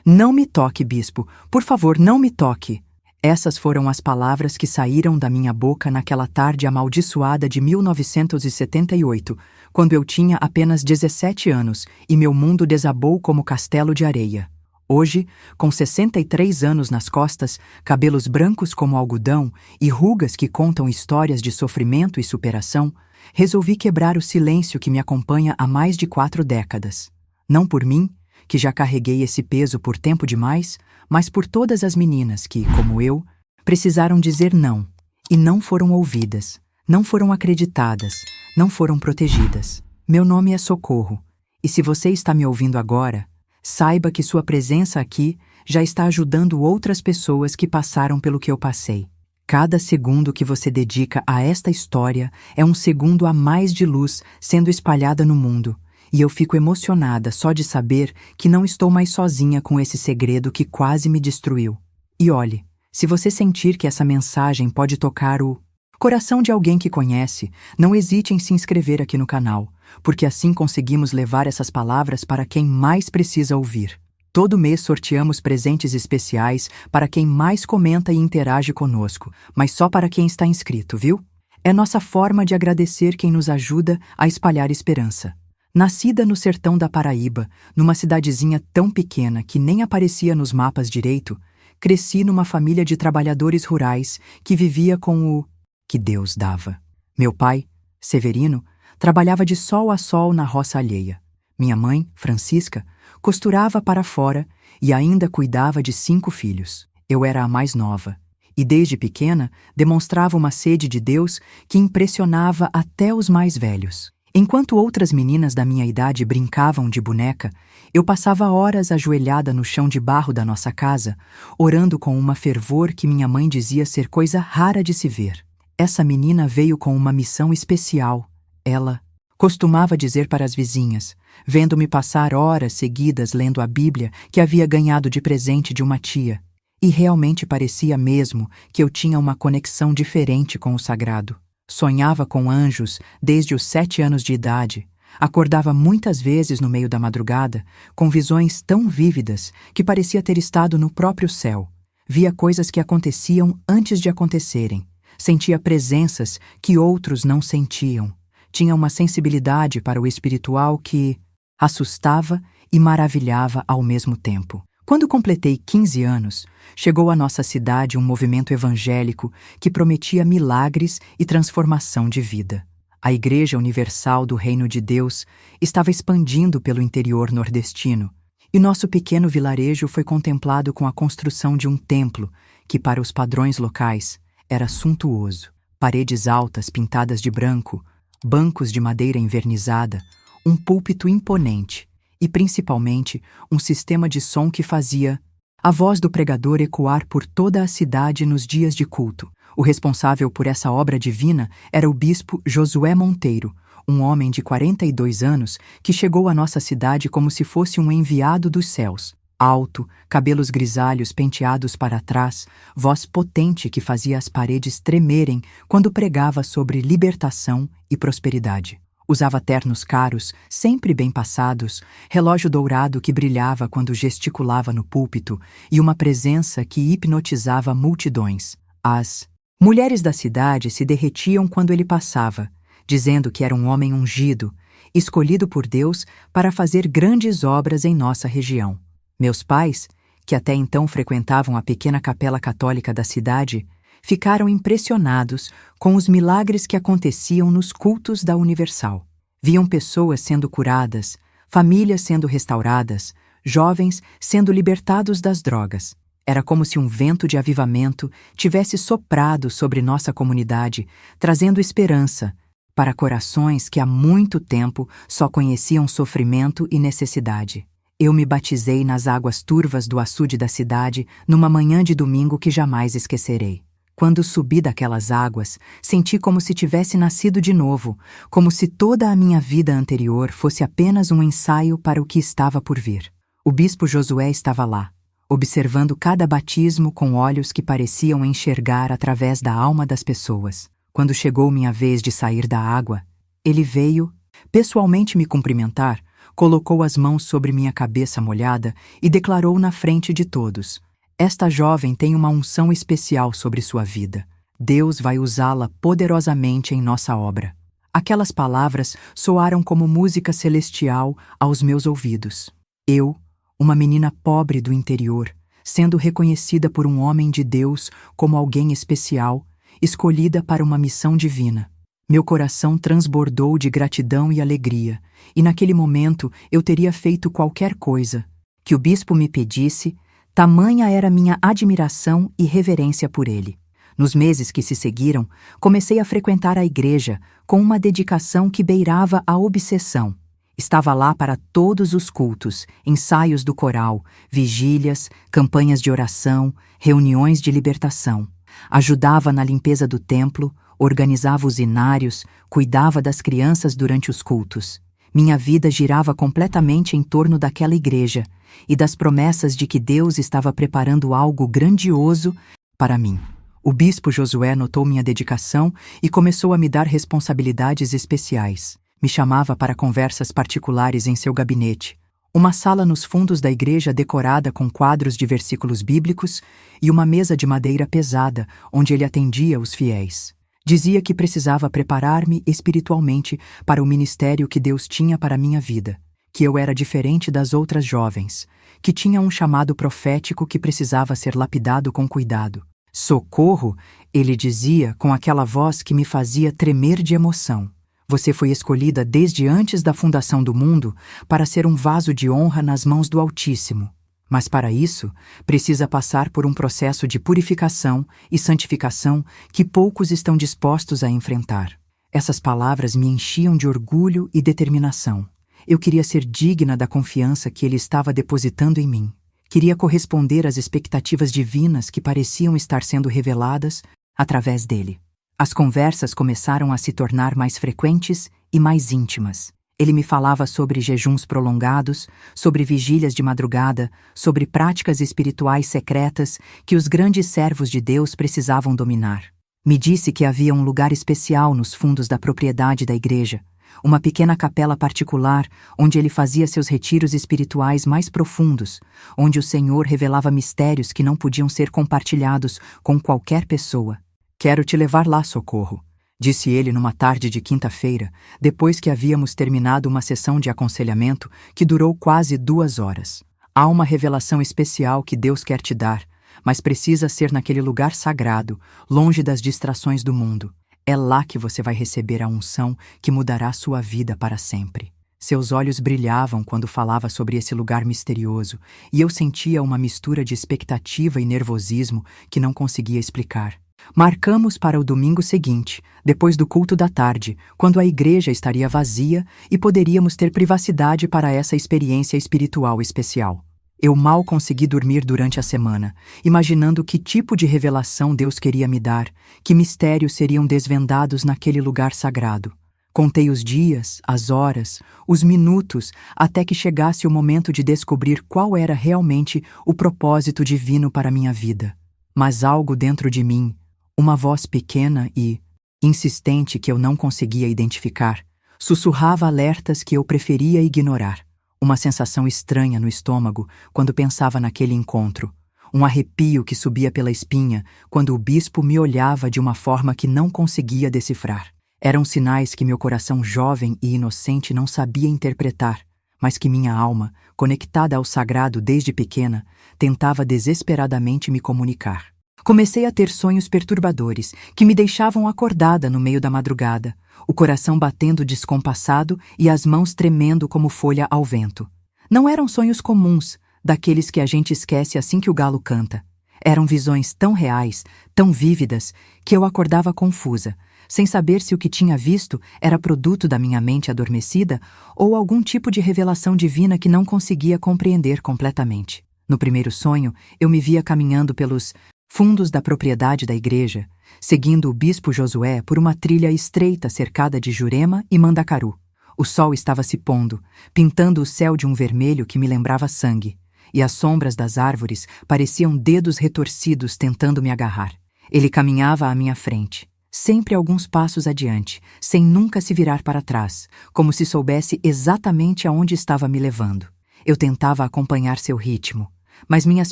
Não me toque, bispo, por favor, não me toque. Essas foram as palavras que saíram da minha boca naquela tarde amaldiçoada de 1978, quando eu tinha apenas 17 anos e meu mundo desabou como castelo de areia. Hoje, com 63 anos nas costas, cabelos brancos como algodão e rugas que contam histórias de sofrimento e superação, resolvi quebrar o silêncio que me acompanha há mais de 4 décadas. Não por mim, que já carreguei esse peso por tempo demais, mas por todas as meninas que, como eu, precisaram dizer não, e não foram ouvidas, não foram acreditadas, não foram protegidas. Meu nome é Socorro, e se você está me ouvindo agora, saiba que sua presença aqui já está ajudando outras pessoas que passaram pelo que eu passei. Cada segundo que você dedica a esta história é um segundo a mais de luz sendo espalhada no mundo, e eu fico emocionada só de saber que não estou mais sozinha com esse segredo que quase me destruiu. E olhe, se você sentir que essa mensagem pode tocar o coração de alguém que conhece, não hesite em se inscrever aqui no canal, porque assim conseguimos levar essas palavras para quem mais precisa ouvir. Todo mês sorteamos presentes especiais para quem mais comenta e interage conosco, mas só para quem está inscrito, viu? É nossa forma de agradecer quem nos ajuda a espalhar esperança. Nascida no sertão da Paraíba, numa cidadezinha tão pequena que nem aparecia nos mapas direito, cresci numa família de trabalhadores rurais que vivia com o que Deus dava. Meu pai, Severino, trabalhava de sol a sol na roça alheia. Minha mãe, Francisca, costurava para fora e ainda cuidava de 5 filhos. Eu era a mais nova, e desde pequena demonstrava uma sede de Deus que impressionava até os mais velhos. Enquanto outras meninas da minha idade brincavam de boneca, eu passava horas ajoelhada no chão de barro da nossa casa, orando com uma fervor que minha mãe dizia ser coisa rara de se ver. Essa menina veio com uma missão especial. Ela costumava dizer para as vizinhas, vendo-me passar horas seguidas lendo a Bíblia que havia ganhado de presente de uma tia. E realmente parecia mesmo que eu tinha uma conexão diferente com o sagrado. Sonhava com anjos desde os 7 anos de idade. Acordava muitas vezes no meio da madrugada, com visões tão vívidas que parecia ter estado no próprio céu. Via coisas que aconteciam antes de acontecerem. Sentia presenças que outros não sentiam. Tinha uma sensibilidade para o espiritual que assustava e maravilhava ao mesmo tempo. Quando completei 15 anos, chegou à nossa cidade um movimento evangélico que prometia milagres e transformação de vida. A Igreja Universal do Reino de Deus estava expandindo pelo interior nordestino, e nosso pequeno vilarejo foi contemplado com a construção de um templo que, para os padrões locais, era suntuoso. Paredes altas pintadas de branco, bancos de madeira envernizada, um púlpito imponente e, principalmente, um sistema de som que fazia a voz do pregador ecoar por toda a cidade nos dias de culto. O responsável por essa obra divina era o bispo Josué Monteiro, um homem de 42 anos que chegou à nossa cidade como se fosse um enviado dos céus. Alto, cabelos grisalhos penteados para trás, voz potente que fazia as paredes tremerem quando pregava sobre libertação e prosperidade. Usava ternos caros, sempre bem passados, relógio dourado que brilhava quando gesticulava no púlpito e uma presença que hipnotizava multidões. As mulheres da cidade se derretiam quando ele passava, dizendo que era um homem ungido, escolhido por Deus para fazer grandes obras em nossa região. Meus pais, que até então frequentavam a pequena capela católica da cidade, ficaram impressionados com os milagres que aconteciam nos cultos da Universal. Viam pessoas sendo curadas, famílias sendo restauradas, jovens sendo libertados das drogas. Era como se um vento de avivamento tivesse soprado sobre nossa comunidade, trazendo esperança para corações que há muito tempo só conheciam sofrimento e necessidade. Eu me batizei nas águas turvas do açude da cidade numa manhã de domingo que jamais esquecerei. Quando subi daquelas águas, senti como se tivesse nascido de novo, como se toda a minha vida anterior fosse apenas um ensaio para o que estava por vir. O bispo Josué estava lá, observando cada batismo com olhos que pareciam enxergar através da alma das pessoas. Quando chegou minha vez de sair da água, ele veio, pessoalmente me cumprimentar, colocou as mãos sobre minha cabeça molhada e declarou na frente de todos: "Esta jovem tem uma unção especial sobre sua vida. Deus vai usá-la poderosamente em nossa obra." Aquelas palavras soaram como música celestial aos meus ouvidos. Eu, uma menina pobre do interior, sendo reconhecida por um homem de Deus como alguém especial, escolhida para uma missão divina. Meu coração transbordou de gratidão e alegria, e naquele momento eu teria feito qualquer coisa que o bispo me pedisse, tamanha era minha admiração e reverência por ele. Nos meses que se seguiram, comecei a frequentar a igreja com uma dedicação que beirava a obsessão. Estava lá para todos os cultos, ensaios do coral, vigílias, campanhas de oração, reuniões de libertação. Ajudava na limpeza do templo, organizava os inários, cuidava das crianças durante os cultos. Minha vida girava completamente em torno daquela igreja e das promessas de que Deus estava preparando algo grandioso para mim. O bispo Josué notou minha dedicação e começou a me dar responsabilidades especiais. Me chamava para conversas particulares em seu gabinete, uma sala nos fundos da igreja decorada com quadros de versículos bíblicos e uma mesa de madeira pesada onde ele atendia os fiéis. Dizia que precisava preparar-me espiritualmente para o ministério que Deus tinha para minha vida, que eu era diferente das outras jovens, que tinha um chamado profético que precisava ser lapidado com cuidado. "Socorro", ele dizia com aquela voz que me fazia tremer de emoção. "Você foi escolhida desde antes da fundação do mundo para ser um vaso de honra nas mãos do Altíssimo. Mas para isso, precisa passar por um processo de purificação e santificação que poucos estão dispostos a enfrentar." Essas palavras me enchiam de orgulho e determinação. Eu queria ser digna da confiança que ele estava depositando em mim. Queria corresponder às expectativas divinas que pareciam estar sendo reveladas através dele. As conversas começaram a se tornar mais frequentes e mais íntimas. Ele me falava sobre jejuns prolongados, sobre vigílias de madrugada, sobre práticas espirituais secretas que os grandes servos de Deus precisavam dominar. Me disse que havia um lugar especial nos fundos da propriedade da igreja, uma pequena capela particular onde ele fazia seus retiros espirituais mais profundos, onde o Senhor revelava mistérios que não podiam ser compartilhados com qualquer pessoa. "Quero te levar lá, Socorro", disse ele numa tarde de quinta-feira, depois que havíamos terminado uma sessão de aconselhamento que durou quase 2 horas. "Há uma revelação especial que Deus quer te dar, mas precisa ser naquele lugar sagrado, longe das distrações do mundo. É lá que você vai receber a unção que mudará sua vida para sempre." Seus olhos brilhavam quando falava sobre esse lugar misterioso, e eu sentia uma mistura de expectativa e nervosismo que não conseguia explicar. Marcamos para o domingo seguinte, depois do culto da tarde, quando a igreja estaria vazia e poderíamos ter privacidade para essa experiência espiritual especial. Eu mal consegui dormir durante a semana, imaginando que tipo de revelação Deus queria me dar, que mistérios seriam desvendados naquele lugar sagrado. Contei os dias, as horas, os minutos, até que chegasse o momento de descobrir qual era realmente o propósito divino para minha vida. Mas algo dentro de mim, uma voz pequena e insistente que eu não conseguia identificar, sussurrava alertas que eu preferia ignorar. Uma sensação estranha no estômago quando pensava naquele encontro. Um arrepio que subia pela espinha quando o bispo me olhava de uma forma que não conseguia decifrar. Eram sinais que meu coração jovem e inocente não sabia interpretar, mas que minha alma, conectada ao sagrado desde pequena, tentava desesperadamente me comunicar. Comecei a ter sonhos perturbadores que me deixavam acordada no meio da madrugada, o coração batendo descompassado e as mãos tremendo como folha ao vento. Não eram sonhos comuns, daqueles que a gente esquece assim que o galo canta. Eram visões tão reais, tão vívidas, que eu acordava confusa, sem saber se o que tinha visto era produto da minha mente adormecida ou algum tipo de revelação divina que não conseguia compreender completamente. No primeiro sonho, eu me via caminhando pelos fundos da propriedade da igreja, seguindo o bispo Josué por uma trilha estreita cercada de jurema e mandacaru. O sol estava se pondo, pintando o céu de um vermelho que me lembrava sangue, e as sombras das árvores pareciam dedos retorcidos tentando me agarrar. Ele caminhava à minha frente, sempre alguns passos adiante, sem nunca se virar para trás, como se soubesse exatamente aonde estava me levando. Eu tentava acompanhar seu ritmo, mas minhas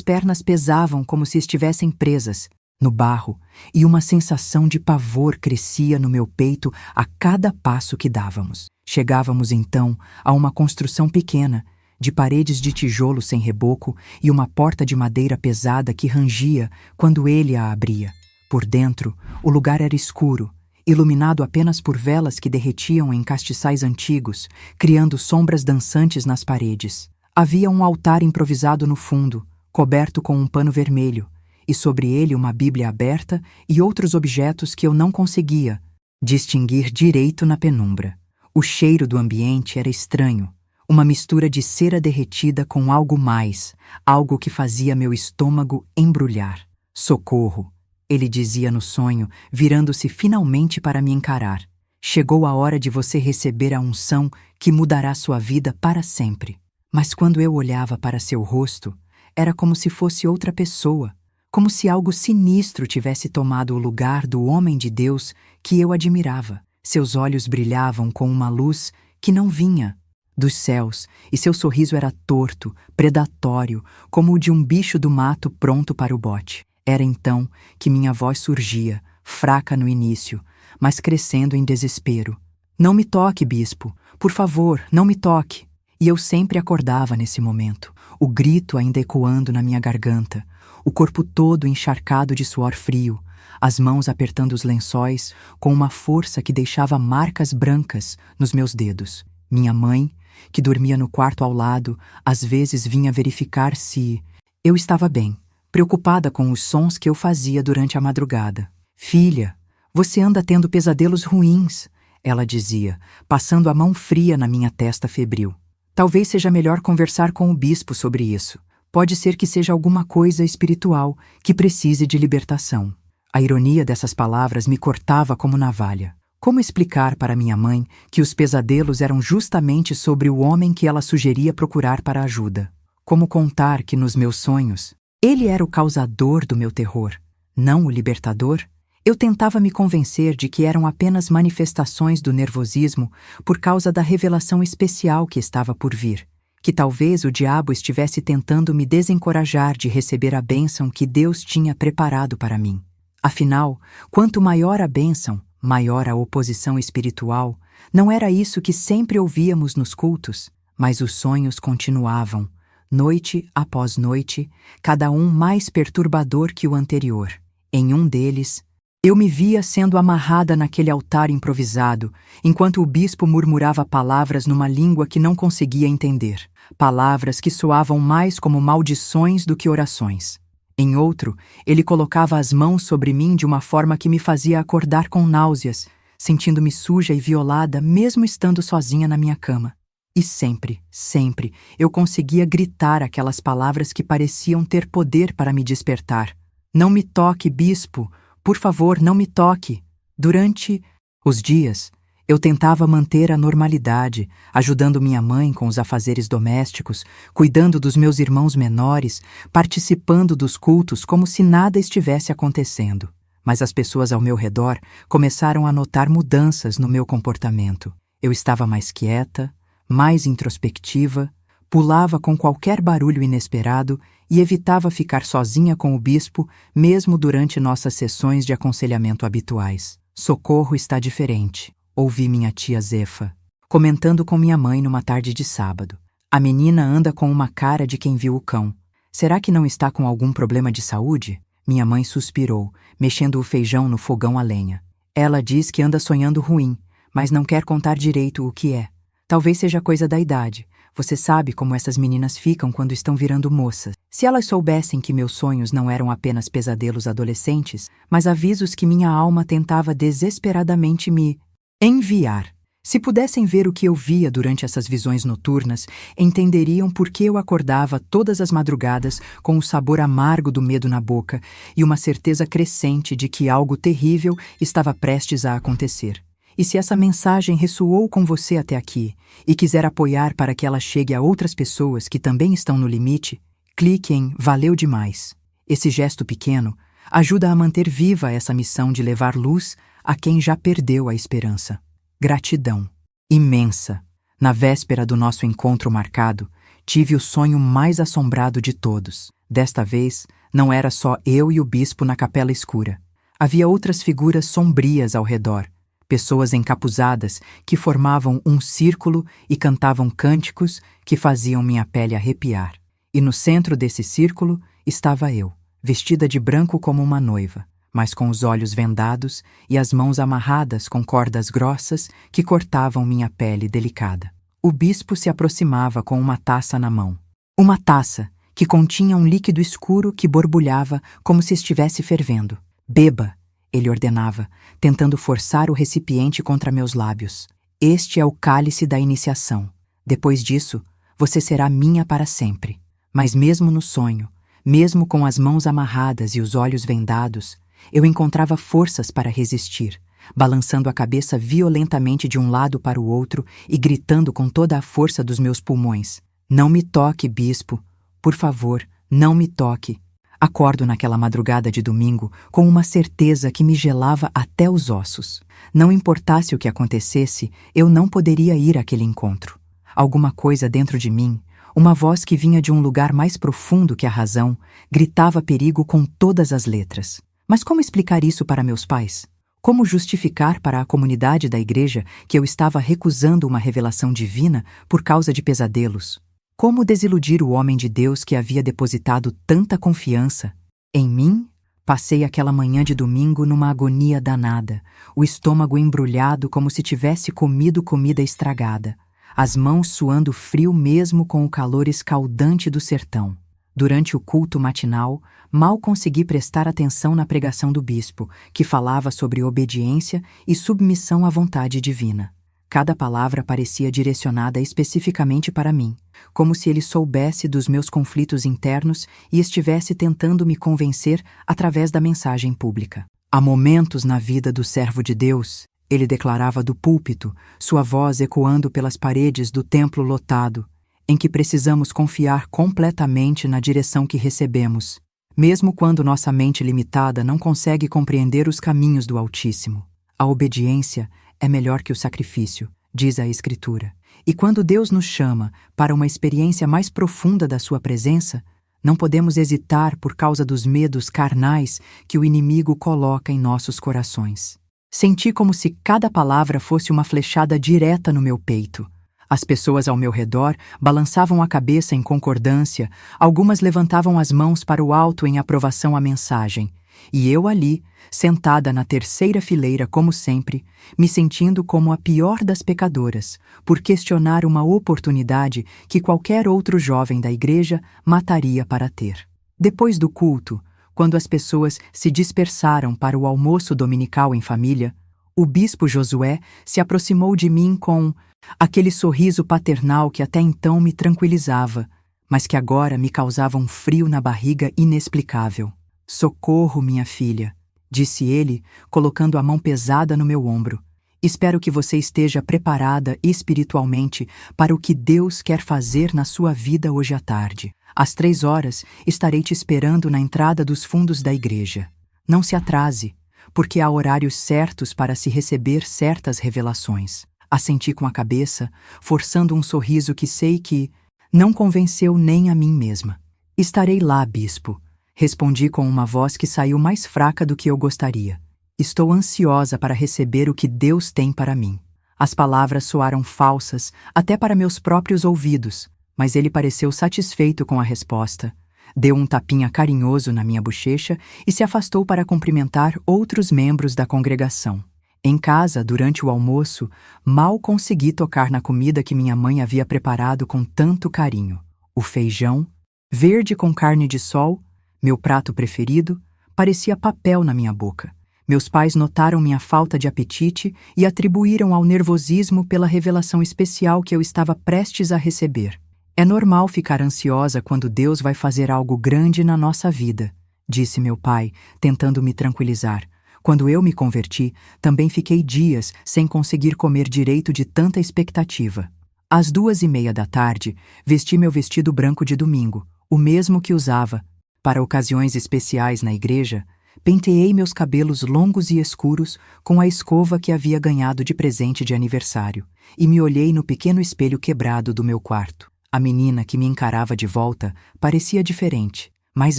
pernas pesavam como se estivessem presas no barro, e uma sensação de pavor crescia no meu peito a cada passo que dávamos. Chegávamos então a uma construção pequena, de paredes de tijolo sem reboco e uma porta de madeira pesada que rangia quando ele a abria. Por dentro, o lugar era escuro, iluminado apenas por velas que derretiam em castiçais antigos, criando sombras dançantes nas paredes. Havia um altar improvisado no fundo, coberto com um pano vermelho, e sobre ele uma Bíblia aberta e outros objetos que eu não conseguia distinguir direito na penumbra. O cheiro do ambiente era estranho, uma mistura de cera derretida com algo mais, algo que fazia meu estômago embrulhar. Socorro, ele dizia no sonho, virando-se finalmente para me encarar. Chegou a hora de você receber a unção que mudará sua vida para sempre. Mas quando eu olhava para seu rosto, era como se fosse outra pessoa, como se algo sinistro tivesse tomado o lugar do homem de Deus que eu admirava. Seus olhos brilhavam com uma luz que não vinha dos céus, e seu sorriso era torto, predatório, como o de um bicho do mato pronto para o bote. Era então que minha voz surgia, fraca no início, mas crescendo em desespero. Não me toque, bispo, por favor, não me toque. E eu sempre acordava nesse momento, o grito ainda ecoando na minha garganta, o corpo todo encharcado de suor frio, as mãos apertando os lençóis com uma força que deixava marcas brancas nos meus dedos. Minha mãe, que dormia no quarto ao lado, às vezes vinha verificar se eu estava bem, preocupada com os sons que eu fazia durante a madrugada. Filha, você anda tendo pesadelos ruins, ela dizia, passando a mão fria na minha testa febril. Talvez seja melhor conversar com o bispo sobre isso. Pode ser que seja alguma coisa espiritual que precise de libertação. A ironia dessas palavras me cortava como navalha. Como explicar para minha mãe que os pesadelos eram justamente sobre o homem que ela sugeria procurar para ajuda? Como contar que nos meus sonhos, ele era o causador do meu terror, não o libertador? Eu tentava me convencer de que eram apenas manifestações do nervosismo por causa da revelação especial que estava por vir, que talvez o diabo estivesse tentando me desencorajar de receber a bênção que Deus tinha preparado para mim. Afinal, quanto maior a bênção, maior a oposição espiritual. Não era isso que sempre ouvíamos nos cultos, mas os sonhos continuavam, noite após noite, cada um mais perturbador que o anterior. Em um deles, eu me via sendo amarrada naquele altar improvisado, enquanto o bispo murmurava palavras numa língua que não conseguia entender, palavras que soavam mais como maldições do que orações. Em outro, ele colocava as mãos sobre mim de uma forma que me fazia acordar com náuseas, sentindo-me suja e violada mesmo estando sozinha na minha cama. E sempre, sempre, eu conseguia gritar aquelas palavras que pareciam ter poder para me despertar. Não me toque, bispo! Por favor, não me toque! Durante os dias, eu tentava manter a normalidade, ajudando minha mãe com os afazeres domésticos, cuidando dos meus irmãos menores, participando dos cultos como se nada estivesse acontecendo. Mas as pessoas ao meu redor começaram a notar mudanças no meu comportamento. Eu estava mais quieta, mais introspectiva, pulava com qualquer barulho inesperado e evitava ficar sozinha com o bispo, mesmo durante nossas sessões de aconselhamento habituais. Socorro está diferente. Ouvi minha tia Zefa comentando com minha mãe numa tarde de sábado. A menina anda com uma cara de quem viu o cão. Será que não está com algum problema de saúde? Minha mãe suspirou, mexendo o feijão no fogão a lenha. Ela diz que anda sonhando ruim, mas não quer contar direito o que é. Talvez seja coisa da idade. Você sabe como essas meninas ficam quando estão virando moças. Se elas soubessem que meus sonhos não eram apenas pesadelos adolescentes, mas avisos que minha alma tentava desesperadamente me enviar. Se pudessem ver o que eu via durante essas visões noturnas, entenderiam por que eu acordava todas as madrugadas com o sabor amargo do medo na boca e uma certeza crescente de que algo terrível estava prestes a acontecer. E se essa mensagem ressoou com você até aqui e quiser apoiar para que ela chegue a outras pessoas que também estão no limite, clique em Valeu demais. Esse gesto pequeno ajuda a manter viva essa missão de levar luz a quem já perdeu a esperança. Gratidão imensa. Na véspera do nosso encontro marcado, tive o sonho mais assombrado de todos. Desta vez, não era só eu e o bispo na capela escura. Havia outras figuras sombrias ao redor, pessoas encapuzadas que formavam um círculo e cantavam cânticos que faziam minha pele arrepiar. E no centro desse círculo estava eu, vestida de branco como uma noiva, mas com os olhos vendados e as mãos amarradas com cordas grossas que cortavam minha pele delicada. O bispo se aproximava com uma taça na mão. Uma taça que continha um líquido escuro que borbulhava como se estivesse fervendo. Beba, ele ordenava, tentando forçar o recipiente contra meus lábios. Este é o cálice da iniciação. Depois disso, você será minha para sempre. Mas mesmo no sonho, mesmo com as mãos amarradas e os olhos vendados, eu encontrava forças para resistir, balançando a cabeça violentamente de um lado para o outro e gritando com toda a força dos meus pulmões: "Não me toque, bispo! Por favor, não me toque!" Acordo naquela madrugada de domingo com uma certeza que me gelava até os ossos. Não importasse o que acontecesse, eu não poderia ir àquele encontro. Alguma coisa dentro de mim, uma voz que vinha de um lugar mais profundo que a razão, gritava perigo com todas as letras. Mas como explicar isso para meus pais? Como justificar para a comunidade da igreja que eu estava recusando uma revelação divina por causa de pesadelos? Como desiludir o homem de Deus que havia depositado tanta confiança em mim? Passei aquela manhã de domingo numa agonia danada, o estômago embrulhado como se tivesse comido comida estragada, as mãos suando frio mesmo com o calor escaldante do sertão. Durante o culto matinal, mal consegui prestar atenção na pregação do bispo, que falava sobre obediência e submissão à vontade divina. Cada palavra parecia direcionada especificamente para mim, como se ele soubesse dos meus conflitos internos e estivesse tentando me convencer através da mensagem pública. Há momentos na vida do servo de Deus, ele declarava do púlpito, sua voz ecoando pelas paredes do templo lotado, em que precisamos confiar completamente na direção que recebemos, mesmo quando nossa mente limitada não consegue compreender os caminhos do Altíssimo. A obediência é melhor que o sacrifício, diz a Escritura. E quando Deus nos chama para uma experiência mais profunda da sua presença, não podemos hesitar por causa dos medos carnais que o inimigo coloca em nossos corações. Senti como se cada palavra fosse uma flechada direta no meu peito. As pessoas ao meu redor balançavam a cabeça em concordância, algumas levantavam as mãos para o alto em aprovação à mensagem, e eu ali, sentada na terceira fileira como sempre, me sentindo como a pior das pecadoras, por questionar uma oportunidade que qualquer outro jovem da igreja mataria para ter. Depois do culto, quando as pessoas se dispersaram para o almoço dominical em família, o bispo Josué se aproximou de mim com aquele sorriso paternal que até então me tranquilizava, mas que agora me causava um frio na barriga inexplicável. "Socorro, minha filha", disse ele, colocando a mão pesada no meu ombro. "Espero que você esteja preparada espiritualmente para o que Deus quer fazer na sua vida hoje à tarde. Às 3 horas estarei te esperando na entrada dos fundos da igreja. Não se atrase, porque há horários certos para se receber certas revelações." Assenti com a cabeça, forçando um sorriso que sei que não convenceu nem a mim mesma. "Estarei lá, bispo", respondi com uma voz que saiu mais fraca do que eu gostaria. "Estou ansiosa para receber o que Deus tem para mim." As palavras soaram falsas até para meus próprios ouvidos, mas ele pareceu satisfeito com a resposta. Deu um tapinha carinhoso na minha bochecha e se afastou para cumprimentar outros membros da congregação. Em casa, durante o almoço, mal consegui tocar na comida que minha mãe havia preparado com tanto carinho. O feijão, verde com carne de sol, meu prato preferido, parecia papel na minha boca. Meus pais notaram minha falta de apetite e atribuíram ao nervosismo pela revelação especial que eu estava prestes a receber. "É normal ficar ansiosa quando Deus vai fazer algo grande na nossa vida", disse meu pai, tentando me tranquilizar. Quando eu me converti, também fiquei dias sem conseguir comer direito de tanta expectativa. Às 2:30 da tarde, vesti meu vestido branco de domingo, o mesmo que usava para ocasiões especiais na igreja, Penteei meus cabelos longos e escuros com a escova que havia ganhado de presente de aniversário e me olhei no pequeno espelho quebrado do meu quarto. A menina que me encarava de volta parecia diferente, mais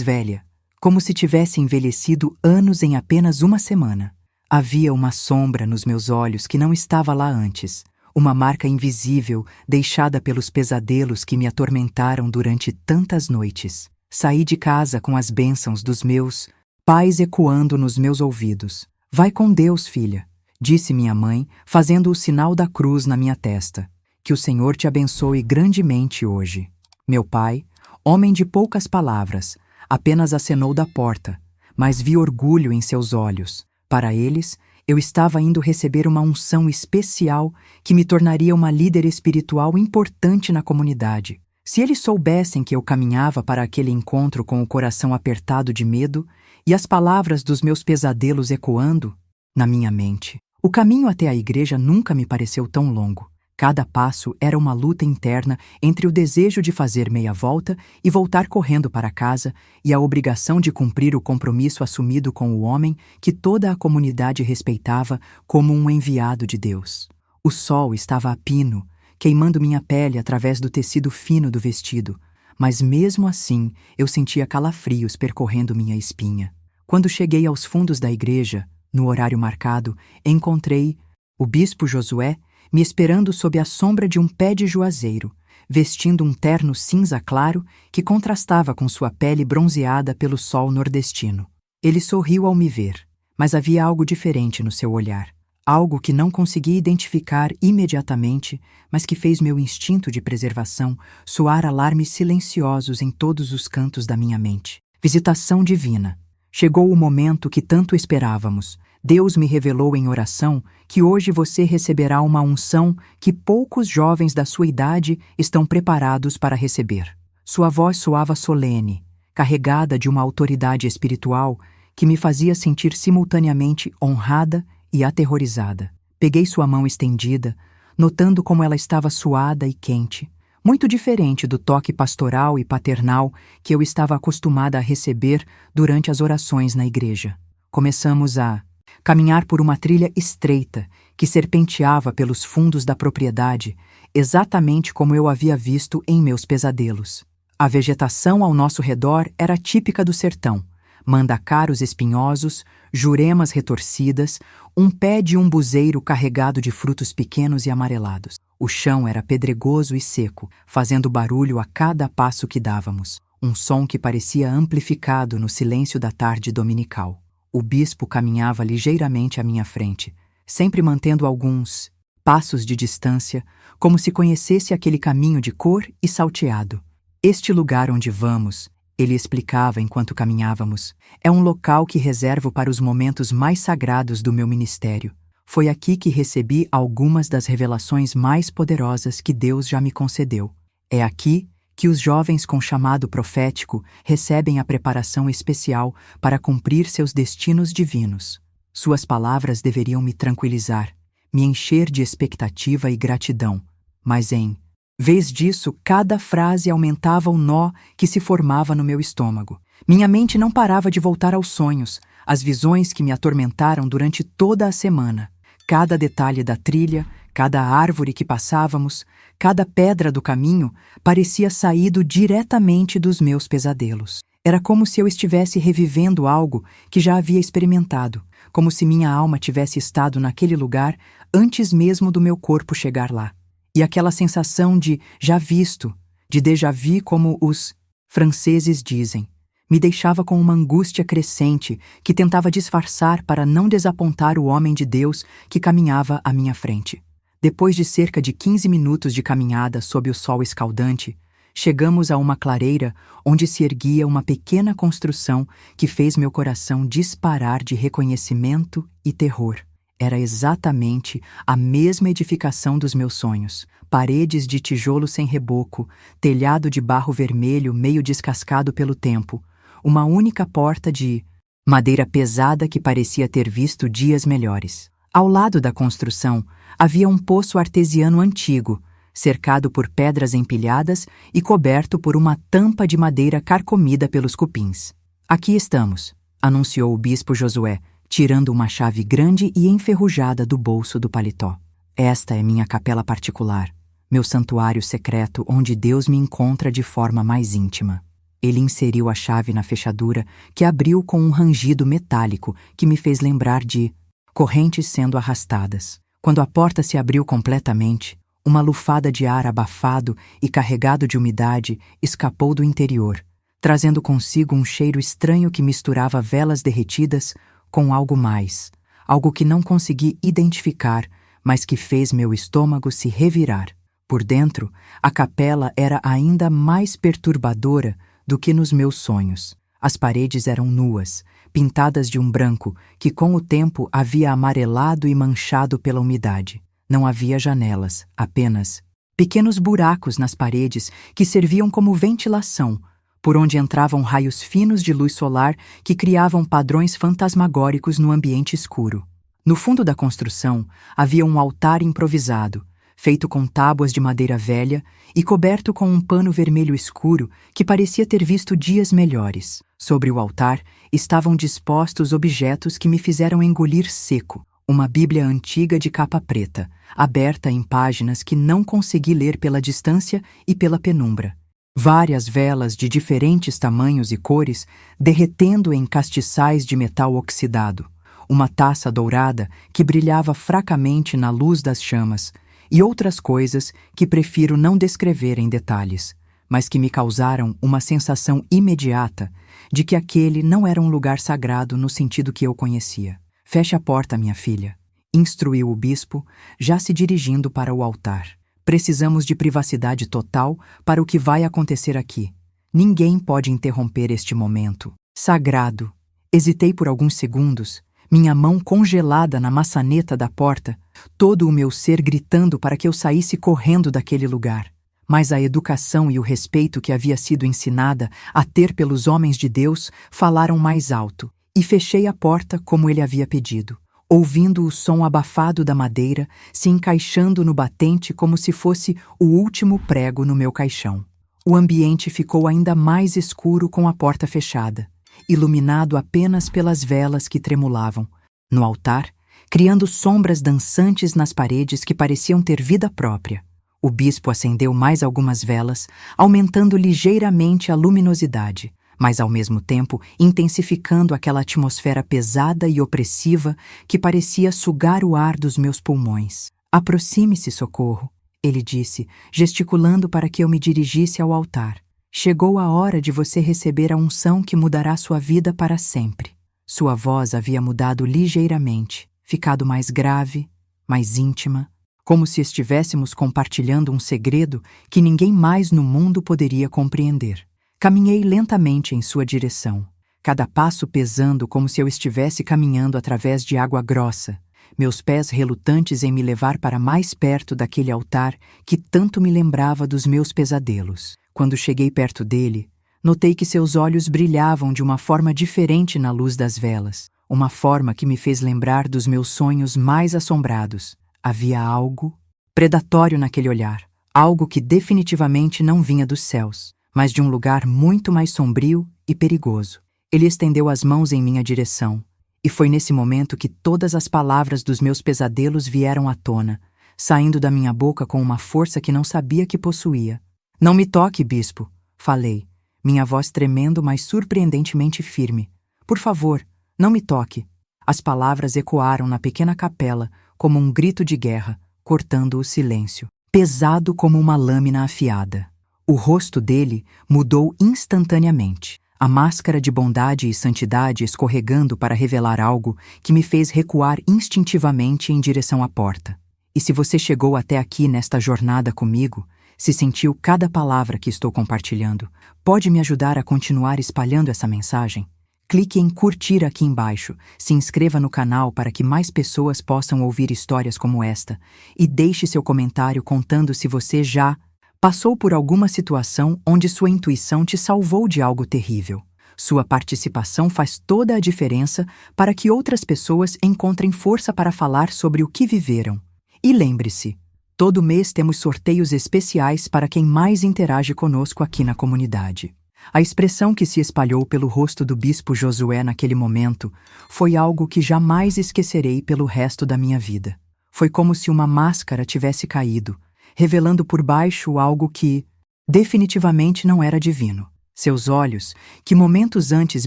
velha, como se tivesse envelhecido anos em apenas uma semana. Havia uma sombra nos meus olhos que não estava lá antes, uma marca invisível deixada pelos pesadelos que me atormentaram durante tantas noites. Saí de casa com as bênçãos dos meus pais ecoando nos meus ouvidos. Vai com Deus, filha, disse minha mãe, fazendo o sinal da cruz na minha testa. Que o Senhor te abençoe grandemente hoje. Meu pai, homem de poucas palavras, apenas acenou da porta, mas vi orgulho em seus olhos. Para eles, eu estava indo receber uma unção especial que me tornaria uma líder espiritual importante na comunidade. Se eles soubessem que eu caminhava para aquele encontro com o coração apertado de medo e as palavras dos meus pesadelos ecoando na minha mente. O caminho até a igreja nunca me pareceu tão longo. Cada passo era uma luta interna entre o desejo de fazer meia volta e voltar correndo para casa e a obrigação de cumprir o compromisso assumido com o homem que toda a comunidade respeitava como um enviado de Deus. O sol estava a pino, queimando minha pele através do tecido fino do vestido, mas mesmo assim eu sentia calafrios percorrendo minha espinha. Quando cheguei aos fundos da igreja, no horário marcado, encontrei o bispo Josué me esperando sob a sombra de um pé de juazeiro, vestindo um terno cinza claro que contrastava com sua pele bronzeada pelo sol nordestino. Ele sorriu ao me ver, mas havia algo diferente no seu olhar, algo que não consegui identificar imediatamente, mas que fez meu instinto de preservação soar alarmes silenciosos em todos os cantos da minha mente. Visitação divina. Chegou o momento que tanto esperávamos. Deus me revelou em oração que hoje você receberá uma unção que poucos jovens da sua idade estão preparados para receber. Sua voz soava solene, carregada de uma autoridade espiritual que me fazia sentir simultaneamente honrada e aterrorizada. Peguei sua mão estendida, notando como ela estava suada e quente, muito diferente do toque pastoral e paternal que eu estava acostumada a receber durante as orações na igreja. Começamos a caminhar por uma trilha estreita que serpenteava pelos fundos da propriedade, exatamente como eu havia visto em meus pesadelos. A vegetação ao nosso redor era típica do sertão: mandacaros espinhosos, juremas retorcidas, um pé de umbuzeiro carregado de frutos pequenos e amarelados. O chão era pedregoso e seco, fazendo barulho a cada passo que dávamos, um som que parecia amplificado no silêncio da tarde dominical. O bispo caminhava ligeiramente à minha frente, sempre mantendo alguns passos de distância, como se conhecesse aquele caminho de cor e salteado. Este lugar onde vamos, ele explicava enquanto caminhávamos, é um local que reservo para os momentos mais sagrados do meu ministério. Foi aqui que recebi algumas das revelações mais poderosas que Deus já me concedeu. É aqui que os jovens com chamado profético recebem a preparação especial para cumprir seus destinos divinos. Suas palavras deveriam me tranquilizar, me encher de expectativa e gratidão, mas em vez disso, cada frase aumentava o nó que se formava no meu estômago. Minha mente não parava de voltar aos sonhos, às visões que me atormentaram durante toda a semana. Cada detalhe da trilha, cada árvore que passávamos, cada pedra do caminho parecia saído diretamente dos meus pesadelos. Era como se eu estivesse revivendo algo que já havia experimentado, como se minha alma tivesse estado naquele lugar antes mesmo do meu corpo chegar lá. E aquela sensação de já visto, de déjà vu, como os franceses dizem, me deixava com uma angústia crescente que tentava disfarçar para não desapontar o homem de Deus que caminhava à minha frente. Depois de cerca de 15 minutos de caminhada sob o sol escaldante, chegamos a uma clareira onde se erguia uma pequena construção que fez meu coração disparar de reconhecimento e terror. Era exatamente a mesma edificação dos meus sonhos. Paredes de tijolo sem reboco, telhado de barro vermelho meio descascado pelo tempo, uma única porta de madeira pesada que parecia ter visto dias melhores. Ao lado da construção havia um poço artesiano antigo, cercado por pedras empilhadas e coberto por uma tampa de madeira carcomida pelos cupins. Aqui estamos, anunciou o bispo Josué, tirando uma chave grande e enferrujada do bolso do paletó. Esta é minha capela particular, meu santuário secreto onde Deus me encontra de forma mais íntima. Ele inseriu a chave na fechadura, que abriu com um rangido metálico que me fez lembrar de correntes sendo arrastadas. Quando a porta se abriu completamente, uma lufada de ar abafado e carregado de umidade escapou do interior, trazendo consigo um cheiro estranho que misturava velas derretidas com algo mais, algo que não consegui identificar, mas que fez meu estômago se revirar. Por dentro, a capela era ainda mais perturbadora do que nos meus sonhos. As paredes eram nuas, pintadas de um branco que com o tempo havia amarelado e manchado pela umidade. Não havia janelas, apenas pequenos buracos nas paredes que serviam como ventilação, por onde entravam raios finos de luz solar que criavam padrões fantasmagóricos no ambiente escuro. No fundo da construção havia um altar improvisado, feito com tábuas de madeira velha e coberto com um pano vermelho escuro que parecia ter visto dias melhores. Sobre o altar estavam dispostos objetos que me fizeram engolir seco. Uma Bíblia antiga de capa preta, aberta em páginas que não consegui ler pela distância e pela penumbra. Várias velas de diferentes tamanhos e cores derretendo em castiçais de metal oxidado. Uma taça dourada que brilhava fracamente na luz das chamas, e outras coisas que prefiro não descrever em detalhes, mas que me causaram uma sensação imediata de que aquele não era um lugar sagrado no sentido que eu conhecia. Feche a porta, minha filha, instruiu o bispo, já se dirigindo para o altar. Precisamos de privacidade total para o que vai acontecer aqui. Ninguém pode interromper este momento sagrado. Hesitei por alguns segundos, minha mão congelada na maçaneta da porta, todo o meu ser gritando para que eu saísse correndo daquele lugar. Mas a educação e o respeito que havia sido ensinada a ter pelos homens de Deus falaram mais alto, e fechei a porta como ele havia pedido, ouvindo o som abafado da madeira se encaixando no batente como se fosse o último prego no meu caixão. O ambiente ficou ainda mais escuro com a porta fechada, iluminado apenas pelas velas que tremulavam. No altar, criando sombras dançantes nas paredes que pareciam ter vida própria. O bispo acendeu mais algumas velas, aumentando ligeiramente a luminosidade, mas ao mesmo tempo intensificando aquela atmosfera pesada e opressiva que parecia sugar o ar dos meus pulmões. Aproxime-se, Socorro, ele disse, gesticulando para que eu me dirigisse ao altar. Chegou a hora de você receber a unção que mudará sua vida para sempre. Sua voz havia mudado ligeiramente, ficado mais grave, mais íntima, como se estivéssemos compartilhando um segredo que ninguém mais no mundo poderia compreender. Caminhei lentamente em sua direção, cada passo pesando como se eu estivesse caminhando através de água grossa, meus pés relutantes em me levar para mais perto daquele altar que tanto me lembrava dos meus pesadelos. Quando cheguei perto dele, notei que seus olhos brilhavam de uma forma diferente na luz das velas, uma forma que me fez lembrar dos meus sonhos mais assombrados. Havia algo predatório naquele olhar, algo que definitivamente não vinha dos céus, mas de um lugar muito mais sombrio e perigoso. Ele estendeu as mãos em minha direção, e foi nesse momento que todas as palavras dos meus pesadelos vieram à tona, saindo da minha boca com uma força que não sabia que possuía. Não me toque, bispo, falei, minha voz tremendo, mas surpreendentemente firme. Por favor, não me toque. As palavras ecoaram na pequena capela como um grito de guerra, cortando o silêncio, pesado como uma lâmina afiada. O rosto dele mudou instantaneamente, a máscara de bondade e santidade escorregando para revelar algo que me fez recuar instintivamente em direção à porta. E se você chegou até aqui nesta jornada comigo, se sentiu cada palavra que estou compartilhando, pode me ajudar a continuar espalhando essa mensagem? Clique em curtir aqui embaixo, se inscreva no canal para que mais pessoas possam ouvir histórias como esta e deixe seu comentário contando se você já passou por alguma situação onde sua intuição te salvou de algo terrível. Sua participação faz toda a diferença para que outras pessoas encontrem força para falar sobre o que viveram. E lembre-se, todo mês temos sorteios especiais para quem mais interage conosco aqui na comunidade. A expressão que se espalhou pelo rosto do bispo Josué naquele momento foi algo que jamais esquecerei pelo resto da minha vida. Foi como se uma máscara tivesse caído, revelando por baixo algo que, definitivamente, não era divino. Seus olhos, que momentos antes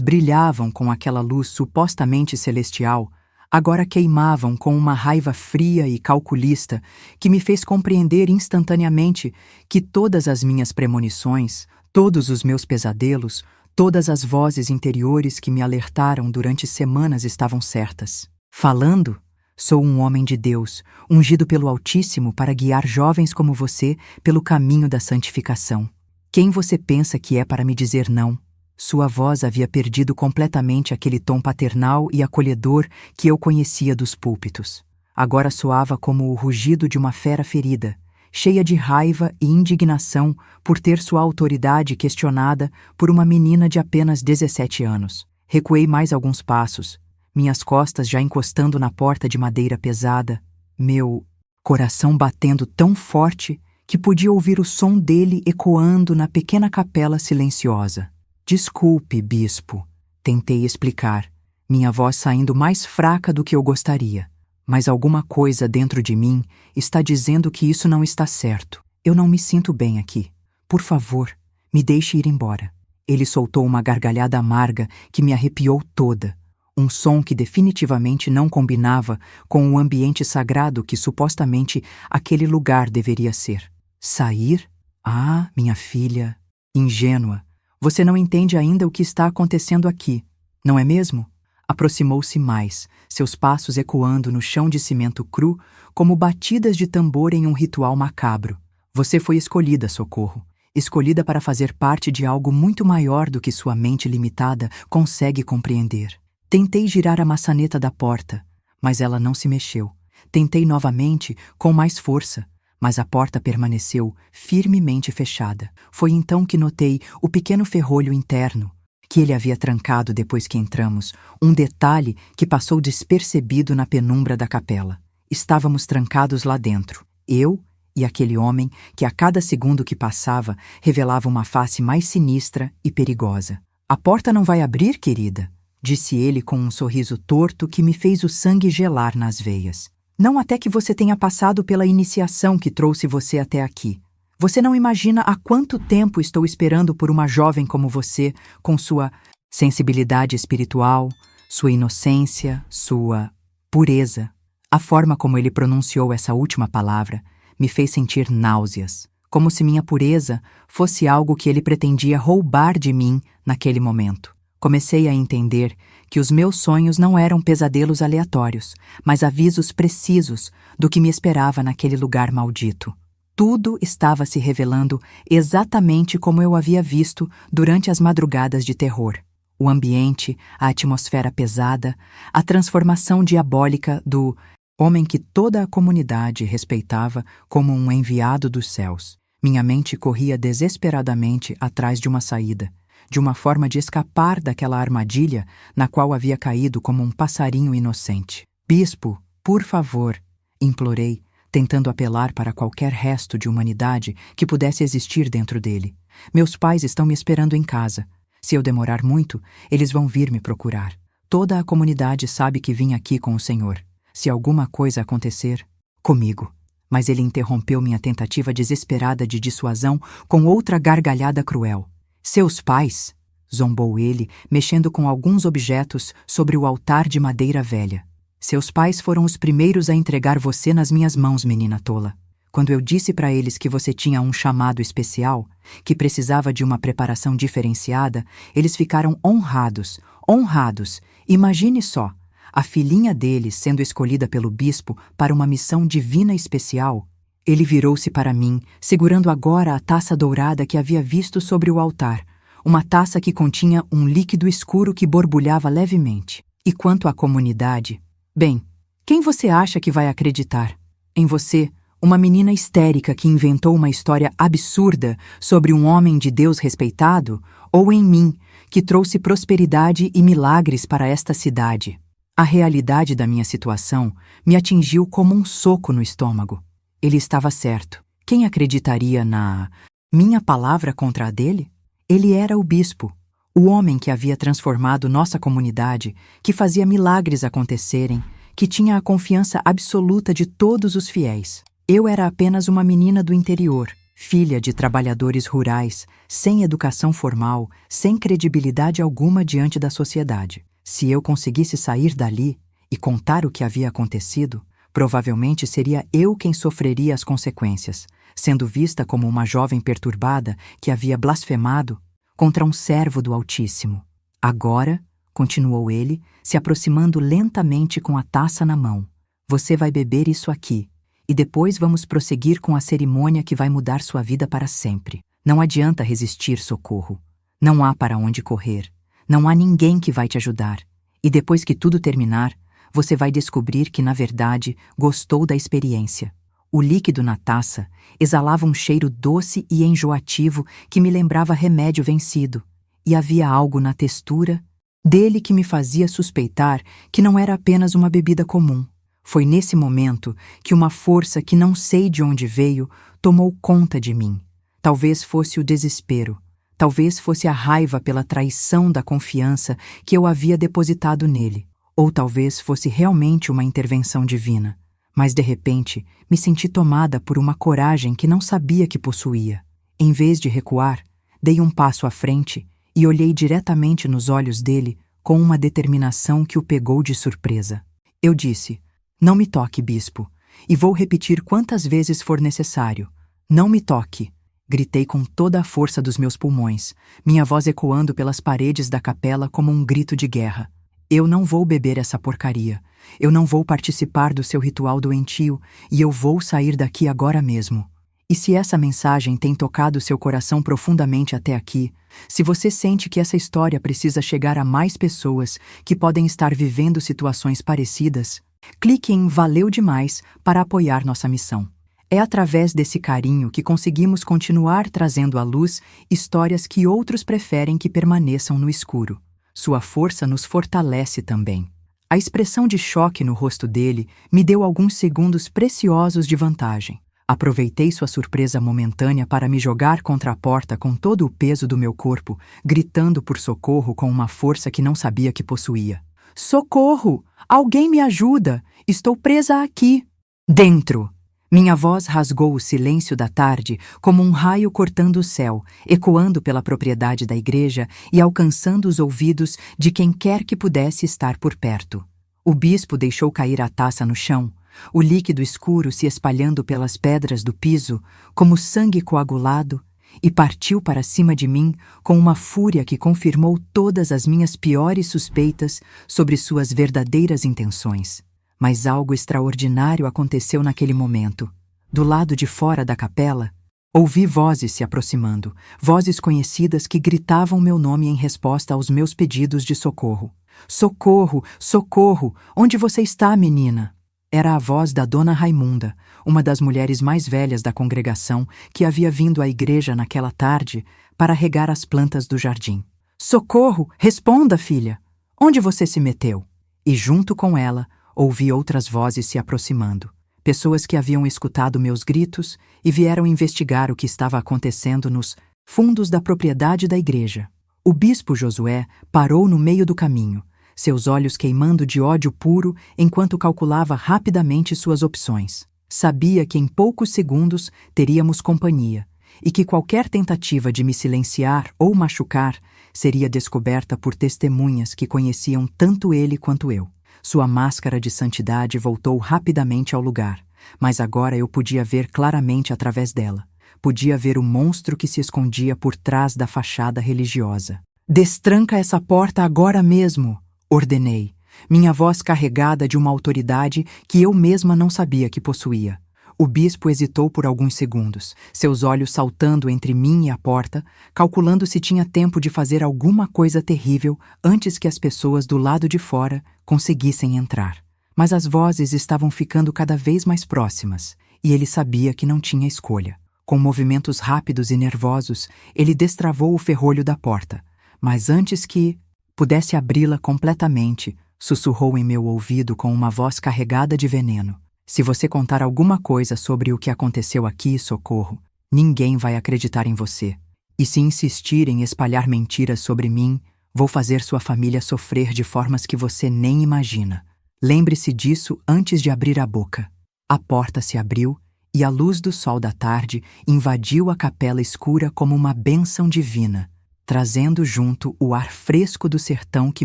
brilhavam com aquela luz supostamente celestial, agora queimavam com uma raiva fria e calculista que me fez compreender instantaneamente que todas as minhas premonições, todos os meus pesadelos, todas as vozes interiores que me alertaram durante semanas estavam certas. Falando, sou um homem de Deus, ungido pelo Altíssimo para guiar jovens como você pelo caminho da santificação. Quem você pensa que é para me dizer não? Sua voz havia perdido completamente aquele tom paternal e acolhedor que eu conhecia dos púlpitos. Agora soava como o rugido de uma fera ferida, cheia de raiva e indignação por ter sua autoridade questionada por uma menina de apenas 17 anos. Recuei mais alguns passos, minhas costas já encostando na porta de madeira pesada, meu coração batendo tão forte que podia ouvir o som dele ecoando na pequena capela silenciosa. Desculpe, bispo, tentei explicar, minha voz saindo mais fraca do que eu gostaria. Mas alguma coisa dentro de mim está dizendo que isso não está certo. Eu não me sinto bem aqui. Por favor, me deixe ir embora. Ele soltou uma gargalhada amarga que me arrepiou toda. Um som que definitivamente não combinava com o ambiente sagrado que supostamente aquele lugar deveria ser. Sair? Ah, minha filha, ingênua. Você não entende ainda o que está acontecendo aqui, não é mesmo? Aproximou-se mais, seus passos ecoando no chão de cimento cru como batidas de tambor em um ritual macabro. Você foi escolhida, Socorro. Escolhida para fazer parte de algo muito maior do que sua mente limitada consegue compreender. Tentei girar a maçaneta da porta, mas ela não se mexeu. Tentei novamente, com mais força, mas a porta permaneceu firmemente fechada. Foi então que notei o pequeno ferrolho interno, que ele havia trancado depois que entramos, um detalhe que passou despercebido na penumbra da capela. Estávamos trancados lá dentro, eu e aquele homem que a cada segundo que passava revelava uma face mais sinistra e perigosa. "A porta não vai abrir, querida", disse ele com um sorriso torto que me fez o sangue gelar nas veias. "Não até que você tenha passado pela iniciação que trouxe você até aqui. Você não imagina há quanto tempo estou esperando por uma jovem como você, com sua sensibilidade espiritual, sua inocência, sua pureza." A forma como ele pronunciou essa última palavra me fez sentir náuseas, como se minha pureza fosse algo que ele pretendia roubar de mim naquele momento. Comecei a entender que os meus sonhos não eram pesadelos aleatórios, mas avisos precisos do que me esperava naquele lugar maldito. Tudo estava se revelando exatamente como eu havia visto durante as madrugadas de terror. O ambiente, a atmosfera pesada, a transformação diabólica do homem que toda a comunidade respeitava como um enviado dos céus. Minha mente corria desesperadamente atrás de uma saída, de uma forma de escapar daquela armadilha na qual havia caído como um passarinho inocente. "Bispo, por favor", implorei, tentando apelar para qualquer resto de humanidade que pudesse existir dentro dele. "Meus pais estão me esperando em casa. Se eu demorar muito, eles vão vir me procurar. Toda a comunidade sabe que vim aqui com o Senhor. Se alguma coisa acontecer, comigo." Mas ele interrompeu minha tentativa desesperada de dissuasão com outra gargalhada cruel. "Seus pais?", zombou ele, mexendo com alguns objetos sobre o altar de madeira velha. "Seus pais foram os primeiros a entregar você nas minhas mãos, menina tola. Quando eu disse para eles que você tinha um chamado especial, que precisava de uma preparação diferenciada, eles ficaram honrados, honrados. Imagine só, a filhinha deles sendo escolhida pelo bispo para uma missão divina especial." Ele virou-se para mim, segurando agora a taça dourada que havia visto sobre o altar, uma taça que continha um líquido escuro que borbulhava levemente. "E quanto à comunidade? Bem, quem você acha que vai acreditar? Em você, uma menina histérica que inventou uma história absurda sobre um homem de Deus respeitado? Ou em mim, que trouxe prosperidade e milagres para esta cidade?" A realidade da minha situação me atingiu como um soco no estômago. Ele estava certo. Quem acreditaria na minha palavra contra a dele? Ele era o bispo, o homem que havia transformado nossa comunidade, que fazia milagres acontecerem, que tinha a confiança absoluta de todos os fiéis. Eu era apenas uma menina do interior, filha de trabalhadores rurais, sem educação formal, sem credibilidade alguma diante da sociedade. Se eu conseguisse sair dali e contar o que havia acontecido, provavelmente seria eu quem sofreria as consequências, sendo vista como uma jovem perturbada que havia blasfemado contra um servo do Altíssimo. Agora, continuou ele, se aproximando lentamente com a taça na mão, você vai beber isso aqui, e depois vamos prosseguir com a cerimônia que vai mudar sua vida para sempre. Não adianta resistir, Socorro. Não há para onde correr. Não há ninguém que vai te ajudar. E depois que tudo terminar, você vai descobrir que, na verdade, gostou da experiência. O líquido na taça exalava um cheiro doce e enjoativo que me lembrava remédio vencido, e havia algo na textura dele que me fazia suspeitar que não era apenas uma bebida comum. Foi nesse momento que uma força que não sei de onde veio tomou conta de mim. Talvez fosse o desespero, talvez fosse a raiva pela traição da confiança que eu havia depositado nele, ou talvez fosse realmente uma intervenção divina. Mas de repente me senti tomada por uma coragem que não sabia que possuía. Em vez de recuar, dei um passo à frente e olhei diretamente nos olhos dele com uma determinação que o pegou de surpresa. Eu disse: não me toque, bispo, e vou repetir quantas vezes for necessário. Não me toque! Gritei com toda a força dos meus pulmões, minha voz ecoando pelas paredes da capela como um grito de guerra. Eu não vou beber essa porcaria. Eu não vou participar do seu ritual doentio e eu vou sair daqui agora mesmo. E se essa mensagem tem tocado seu coração profundamente até aqui, se você sente que essa história precisa chegar a mais pessoas que podem estar vivendo situações parecidas, clique em Valeu Demais para apoiar nossa missão. É através desse carinho que conseguimos continuar trazendo à luz histórias que outros preferem que permaneçam no escuro. Sua força nos fortalece também. A expressão de choque no rosto dele me deu alguns segundos preciosos de vantagem. Aproveitei sua surpresa momentânea para me jogar contra a porta com todo o peso do meu corpo, gritando por socorro com uma força que não sabia que possuía. Socorro! Alguém me ajuda! Estou presa aqui! Dentro! Minha voz rasgou o silêncio da tarde como um raio cortando o céu, ecoando pela propriedade da igreja e alcançando os ouvidos de quem quer que pudesse estar por perto. O bispo deixou cair a taça no chão, o líquido escuro se espalhando pelas pedras do piso como sangue coagulado, e partiu para cima de mim com uma fúria que confirmou todas as minhas piores suspeitas sobre suas verdadeiras intenções. Mas algo extraordinário aconteceu naquele momento. Do lado de fora da capela, ouvi vozes se aproximando, vozes conhecidas que gritavam meu nome em resposta aos meus pedidos de socorro. Socorro! Socorro! Onde você está, menina? Era a voz da Dona Raimunda, uma das mulheres mais velhas da congregação que havia vindo à igreja naquela tarde para regar as plantas do jardim. Socorro! Responda, filha! Onde você se meteu? E junto com ela, ouvi outras vozes se aproximando. Pessoas que haviam escutado meus gritos e vieram investigar o que estava acontecendo nos fundos da propriedade da igreja. O bispo Josué parou no meio do caminho, seus olhos queimando de ódio puro enquanto calculava rapidamente suas opções. Sabia que em poucos segundos teríamos companhia e que qualquer tentativa de me silenciar ou machucar seria descoberta por testemunhas que conheciam tanto ele quanto eu. Sua máscara de santidade voltou rapidamente ao lugar, mas agora eu podia ver claramente através dela. Podia ver o monstro que se escondia por trás da fachada religiosa. Destranca essa porta agora mesmo! Ordenei, minha voz carregada de uma autoridade que eu mesma não sabia que possuía. O bispo hesitou por alguns segundos, seus olhos saltando entre mim e a porta, calculando se tinha tempo de fazer alguma coisa terrível antes que as pessoas do lado de fora conseguissem entrar. Mas as vozes estavam ficando cada vez mais próximas, e ele sabia que não tinha escolha. Com movimentos rápidos e nervosos, ele destravou o ferrolho da porta, mas antes que pudesse abri-la completamente, sussurrou em meu ouvido com uma voz carregada de veneno. Se você contar alguma coisa sobre o que aconteceu aqui, Socorro, ninguém vai acreditar em você. E se insistir em espalhar mentiras sobre mim, vou fazer sua família sofrer de formas que você nem imagina. Lembre-se disso antes de abrir a boca. A porta se abriu e a luz do sol da tarde invadiu a capela escura como uma bênção divina, trazendo junto o ar fresco do sertão que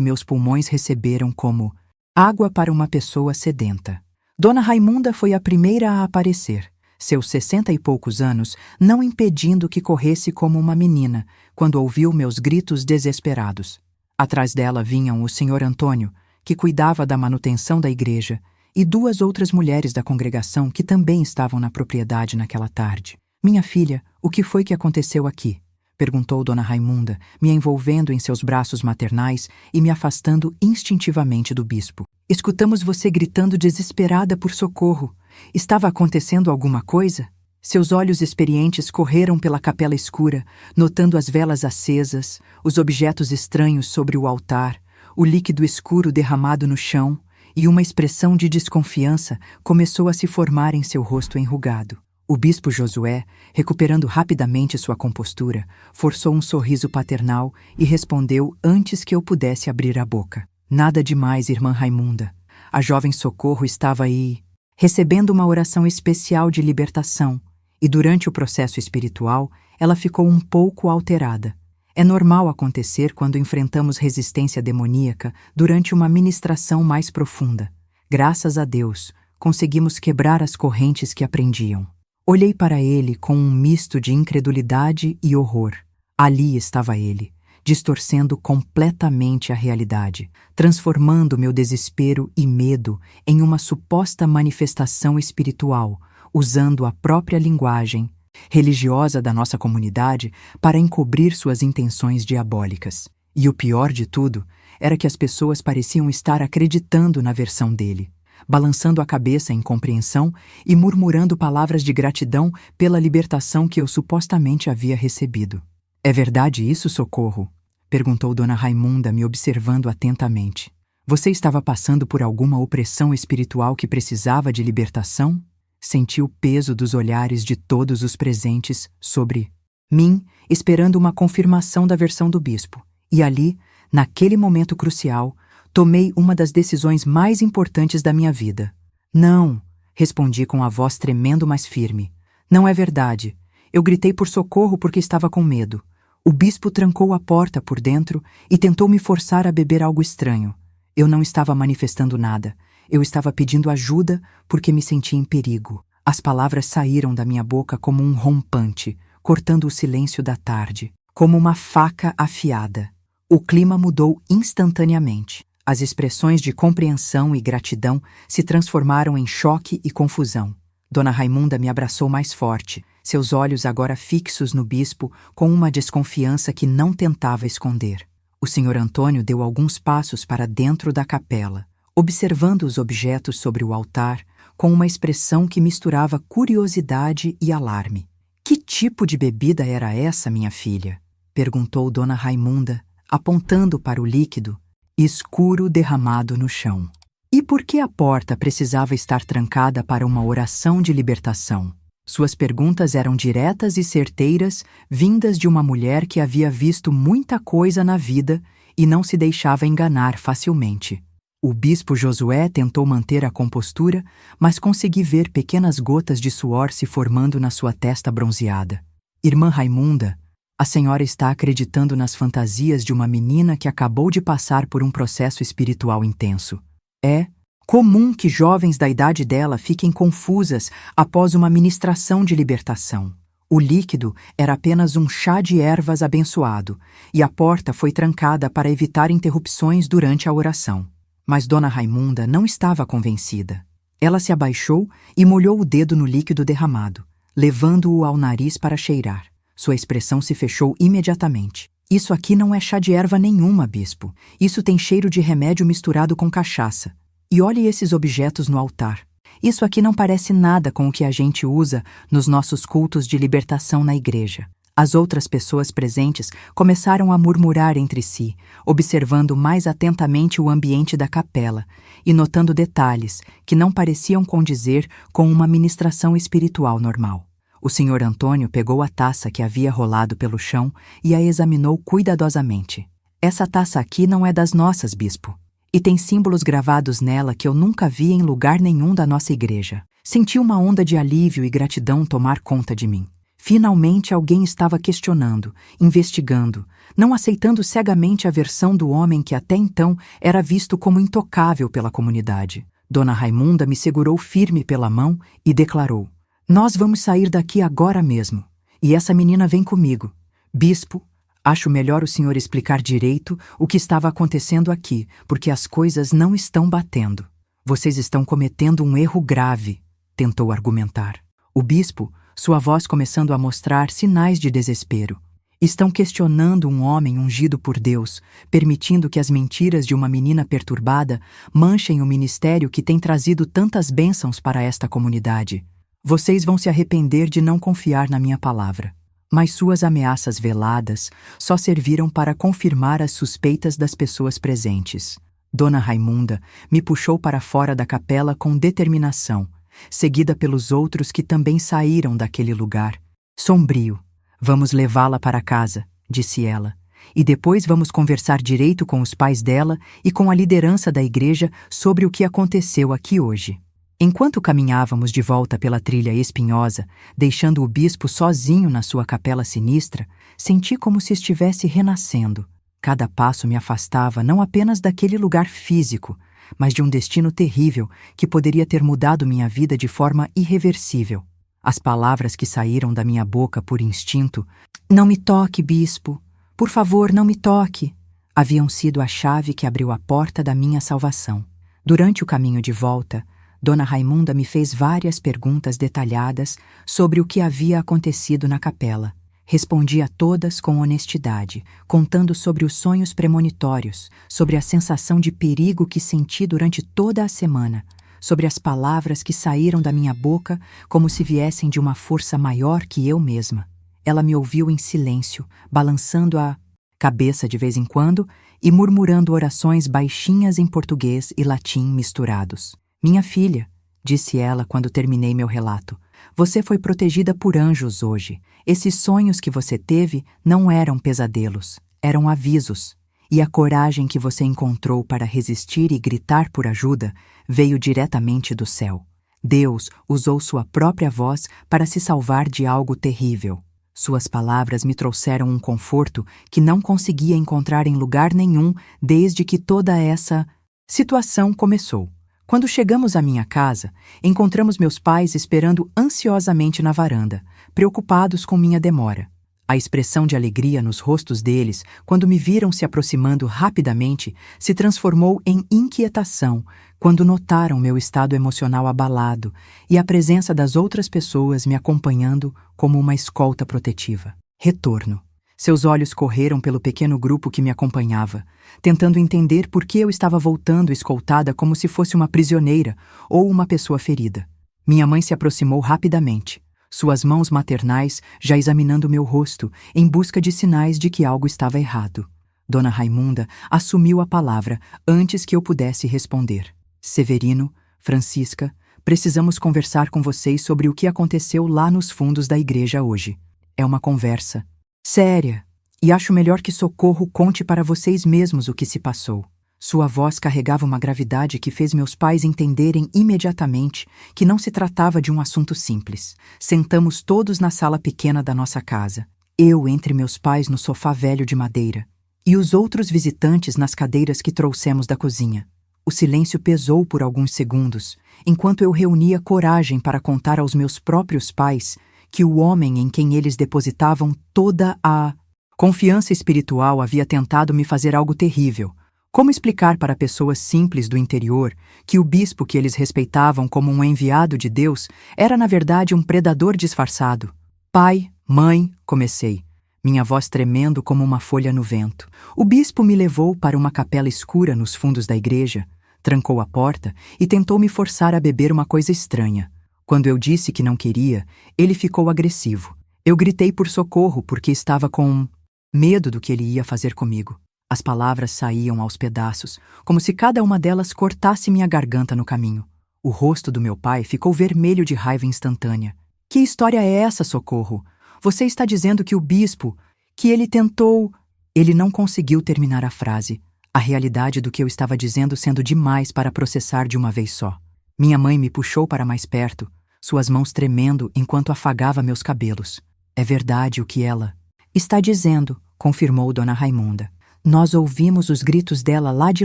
meus pulmões receberam como água para uma pessoa sedenta. Dona Raimunda foi a primeira a aparecer, seus 60 e poucos anos não impedindo que corresse como uma menina quando ouviu meus gritos desesperados. Atrás dela vinham o Sr. Antônio, que cuidava da manutenção da igreja, e duas outras mulheres da congregação que também estavam na propriedade naquela tarde. Minha filha, o que foi que aconteceu aqui? Perguntou Dona Raimunda, me envolvendo em seus braços maternais e me afastando instintivamente do bispo. Escutamos você gritando desesperada por socorro. Estava acontecendo alguma coisa? Seus olhos experientes correram pela capela escura, notando as velas acesas, os objetos estranhos sobre o altar, o líquido escuro derramado no chão, e uma expressão de desconfiança começou a se formar em seu rosto enrugado. O bispo Josué, recuperando rapidamente sua compostura, forçou um sorriso paternal e respondeu antes que eu pudesse abrir a boca. Nada demais, irmã Raimunda. A jovem Socorro estava aí, recebendo uma oração especial de libertação, e durante o processo espiritual, ela ficou um pouco alterada. É normal acontecer quando enfrentamos resistência demoníaca durante uma ministração mais profunda. Graças a Deus, conseguimos quebrar as correntes que a prendiam. Olhei para ele com um misto de incredulidade e horror. Ali estava ele, distorcendo completamente a realidade, transformando meu desespero e medo em uma suposta manifestação espiritual, usando a própria linguagem religiosa da nossa comunidade para encobrir suas intenções diabólicas. E o pior de tudo era que as pessoas pareciam estar acreditando na versão dele, balançando a cabeça em compreensão e murmurando palavras de gratidão pela libertação que eu supostamente havia recebido. É verdade isso, Socorro? Perguntou Dona Raimunda, me observando atentamente. Você estava passando por alguma opressão espiritual que precisava de libertação? Senti o peso dos olhares de todos os presentes sobre mim, esperando uma confirmação da versão do bispo. E ali, naquele momento crucial, tomei uma das decisões mais importantes da minha vida. Não, respondi com a voz tremendo mas firme. Não é verdade. Eu gritei por socorro porque estava com medo. O bispo trancou a porta por dentro e tentou me forçar a beber algo estranho. Eu não estava manifestando nada. Eu estava pedindo ajuda porque me sentia em perigo. As palavras saíram da minha boca como um rompante, cortando o silêncio da tarde, como uma faca afiada. O clima mudou instantaneamente. As expressões de compreensão e gratidão se transformaram em choque e confusão. Dona Raimunda me abraçou mais forte, seus olhos agora fixos no bispo com uma desconfiança que não tentava esconder. O Sr. Antônio deu alguns passos para dentro da capela, observando os objetos sobre o altar com uma expressão que misturava curiosidade e alarme. Que tipo de bebida era essa, minha filha? Perguntou Dona Raimunda, apontando para o líquido escuro derramado no chão. E por que a porta precisava estar trancada para uma oração de libertação? Suas perguntas eram diretas e certeiras, vindas de uma mulher que havia visto muita coisa na vida e não se deixava enganar facilmente. O bispo Josué tentou manter a compostura, mas consegui ver pequenas gotas de suor se formando na sua testa bronzeada. Irmã Raimunda, a senhora está acreditando nas fantasias de uma menina que acabou de passar por um processo espiritual intenso. É comum que jovens da idade dela fiquem confusas após uma ministração de libertação. O líquido era apenas um chá de ervas abençoado, e a porta foi trancada para evitar interrupções durante a oração. Mas Dona Raimunda não estava convencida. Ela se abaixou e molhou o dedo no líquido derramado, levando-o ao nariz para cheirar. Sua expressão se fechou imediatamente. Isso aqui não é chá de erva nenhuma, bispo. Isso tem cheiro de remédio misturado com cachaça. E olhe esses objetos no altar. Isso aqui não parece nada com o que a gente usa nos nossos cultos de libertação na igreja. As outras pessoas presentes começaram a murmurar entre si, observando mais atentamente o ambiente da capela e notando detalhes que não pareciam condizer com uma ministração espiritual normal. O Sr. Antônio pegou a taça que havia rolado pelo chão e a examinou cuidadosamente. Essa taça aqui não é das nossas, bispo. E tem símbolos gravados nela que eu nunca vi em lugar nenhum da nossa igreja. Senti uma onda de alívio e gratidão tomar conta de mim. Finalmente alguém estava questionando, investigando, não aceitando cegamente a versão do homem que até então era visto como intocável pela comunidade. Dona Raimunda me segurou firme pela mão e declarou: "Nós vamos sair daqui agora mesmo. E essa menina vem comigo. Bispo, acho melhor o senhor explicar direito o que estava acontecendo aqui, porque as coisas não estão batendo. Vocês estão cometendo um erro grave", tentou argumentar. O bispo, sua voz começando a mostrar sinais de desespero. "Estão questionando um homem ungido por Deus, permitindo que as mentiras de uma menina perturbada manchem o ministério que tem trazido tantas bênçãos para esta comunidade. Vocês vão se arrepender de não confiar na minha palavra." Mas suas ameaças veladas só serviram para confirmar as suspeitas das pessoas presentes. Dona Raimunda me puxou para fora da capela com determinação, seguida pelos outros que também saíram daquele lugar. "Sombrio, vamos levá-la para casa", disse ela, "e depois vamos conversar direito com os pais dela e com a liderança da igreja sobre o que aconteceu aqui hoje." Enquanto caminhávamos de volta pela trilha espinhosa, deixando o bispo sozinho na sua capela sinistra, senti como se estivesse renascendo. Cada passo me afastava não apenas daquele lugar físico, mas de um destino terrível que poderia ter mudado minha vida de forma irreversível. As palavras que saíram da minha boca por instinto, "Não me toque, bispo, por favor, não me toque", haviam sido a chave que abriu a porta da minha salvação. Durante o caminho de volta, Dona Raimunda me fez várias perguntas detalhadas sobre o que havia acontecido na capela. Respondi a todas com honestidade, contando sobre os sonhos premonitórios, sobre a sensação de perigo que senti durante toda a semana, sobre as palavras que saíram da minha boca como se viessem de uma força maior que eu mesma. Ela me ouviu em silêncio, balançando a cabeça de vez em quando e murmurando orações baixinhas em português e latim misturados. "Minha filha", disse ela quando terminei meu relato, "você foi protegida por anjos hoje. Esses sonhos que você teve não eram pesadelos, eram avisos. E a coragem que você encontrou para resistir e gritar por ajuda veio diretamente do céu. Deus usou sua própria voz para se salvar de algo terrível. Suas palavras me trouxeram um conforto que não conseguia encontrar em lugar nenhum desde que toda essa situação começou. Quando chegamos à minha casa, encontramos meus pais esperando ansiosamente na varanda, preocupados com minha demora. A expressão de alegria nos rostos deles, quando me viram se aproximando rapidamente, se transformou em inquietação quando notaram meu estado emocional abalado e a presença das outras pessoas me acompanhando como uma escolta protetiva. Retorno. Seus olhos correram pelo pequeno grupo que me acompanhava, tentando entender por que eu estava voltando escoltada como se fosse uma prisioneira ou uma pessoa ferida. Minha mãe se aproximou rapidamente, suas mãos maternais já examinando meu rosto em busca de sinais de que algo estava errado. Dona Raimunda assumiu a palavra antes que eu pudesse responder. "Severino, Francisca, precisamos conversar com vocês sobre o que aconteceu lá nos fundos da igreja hoje. É uma conversa séria, e acho melhor que Socorro conte para vocês mesmos o que se passou." Sua voz carregava uma gravidade que fez meus pais entenderem imediatamente que não se tratava de um assunto simples. Sentamos todos na sala pequena da nossa casa, eu entre meus pais no sofá velho de madeira, e os outros visitantes nas cadeiras que trouxemos da cozinha. O silêncio pesou por alguns segundos, enquanto eu reunia coragem para contar aos meus próprios pais que o homem em quem eles depositavam toda a confiança espiritual havia tentado me fazer algo terrível. Como explicar para pessoas simples do interior que o bispo que eles respeitavam como um enviado de Deus era na verdade um predador disfarçado? "Pai, mãe", comecei, minha voz tremendo como uma folha no vento. O bispo me levou para uma capela escura nos fundos da igreja, trancou a porta e tentou me forçar a beber uma coisa estranha. Quando eu disse que não queria, ele ficou agressivo. Eu gritei por socorro porque estava com medo do que ele ia fazer comigo. As palavras saíam aos pedaços, como se cada uma delas cortasse minha garganta no caminho. O rosto do meu pai ficou vermelho de raiva instantânea. Que história é essa, Socorro? Você está dizendo que o bispo, que ele tentou... Ele não conseguiu terminar a frase, a realidade do que eu estava dizendo sendo demais para processar de uma vez só. Minha mãe me puxou para mais perto, suas mãos tremendo enquanto afagava meus cabelos. É verdade o que ela está dizendo, confirmou Dona Raimunda. Nós ouvimos os gritos dela lá de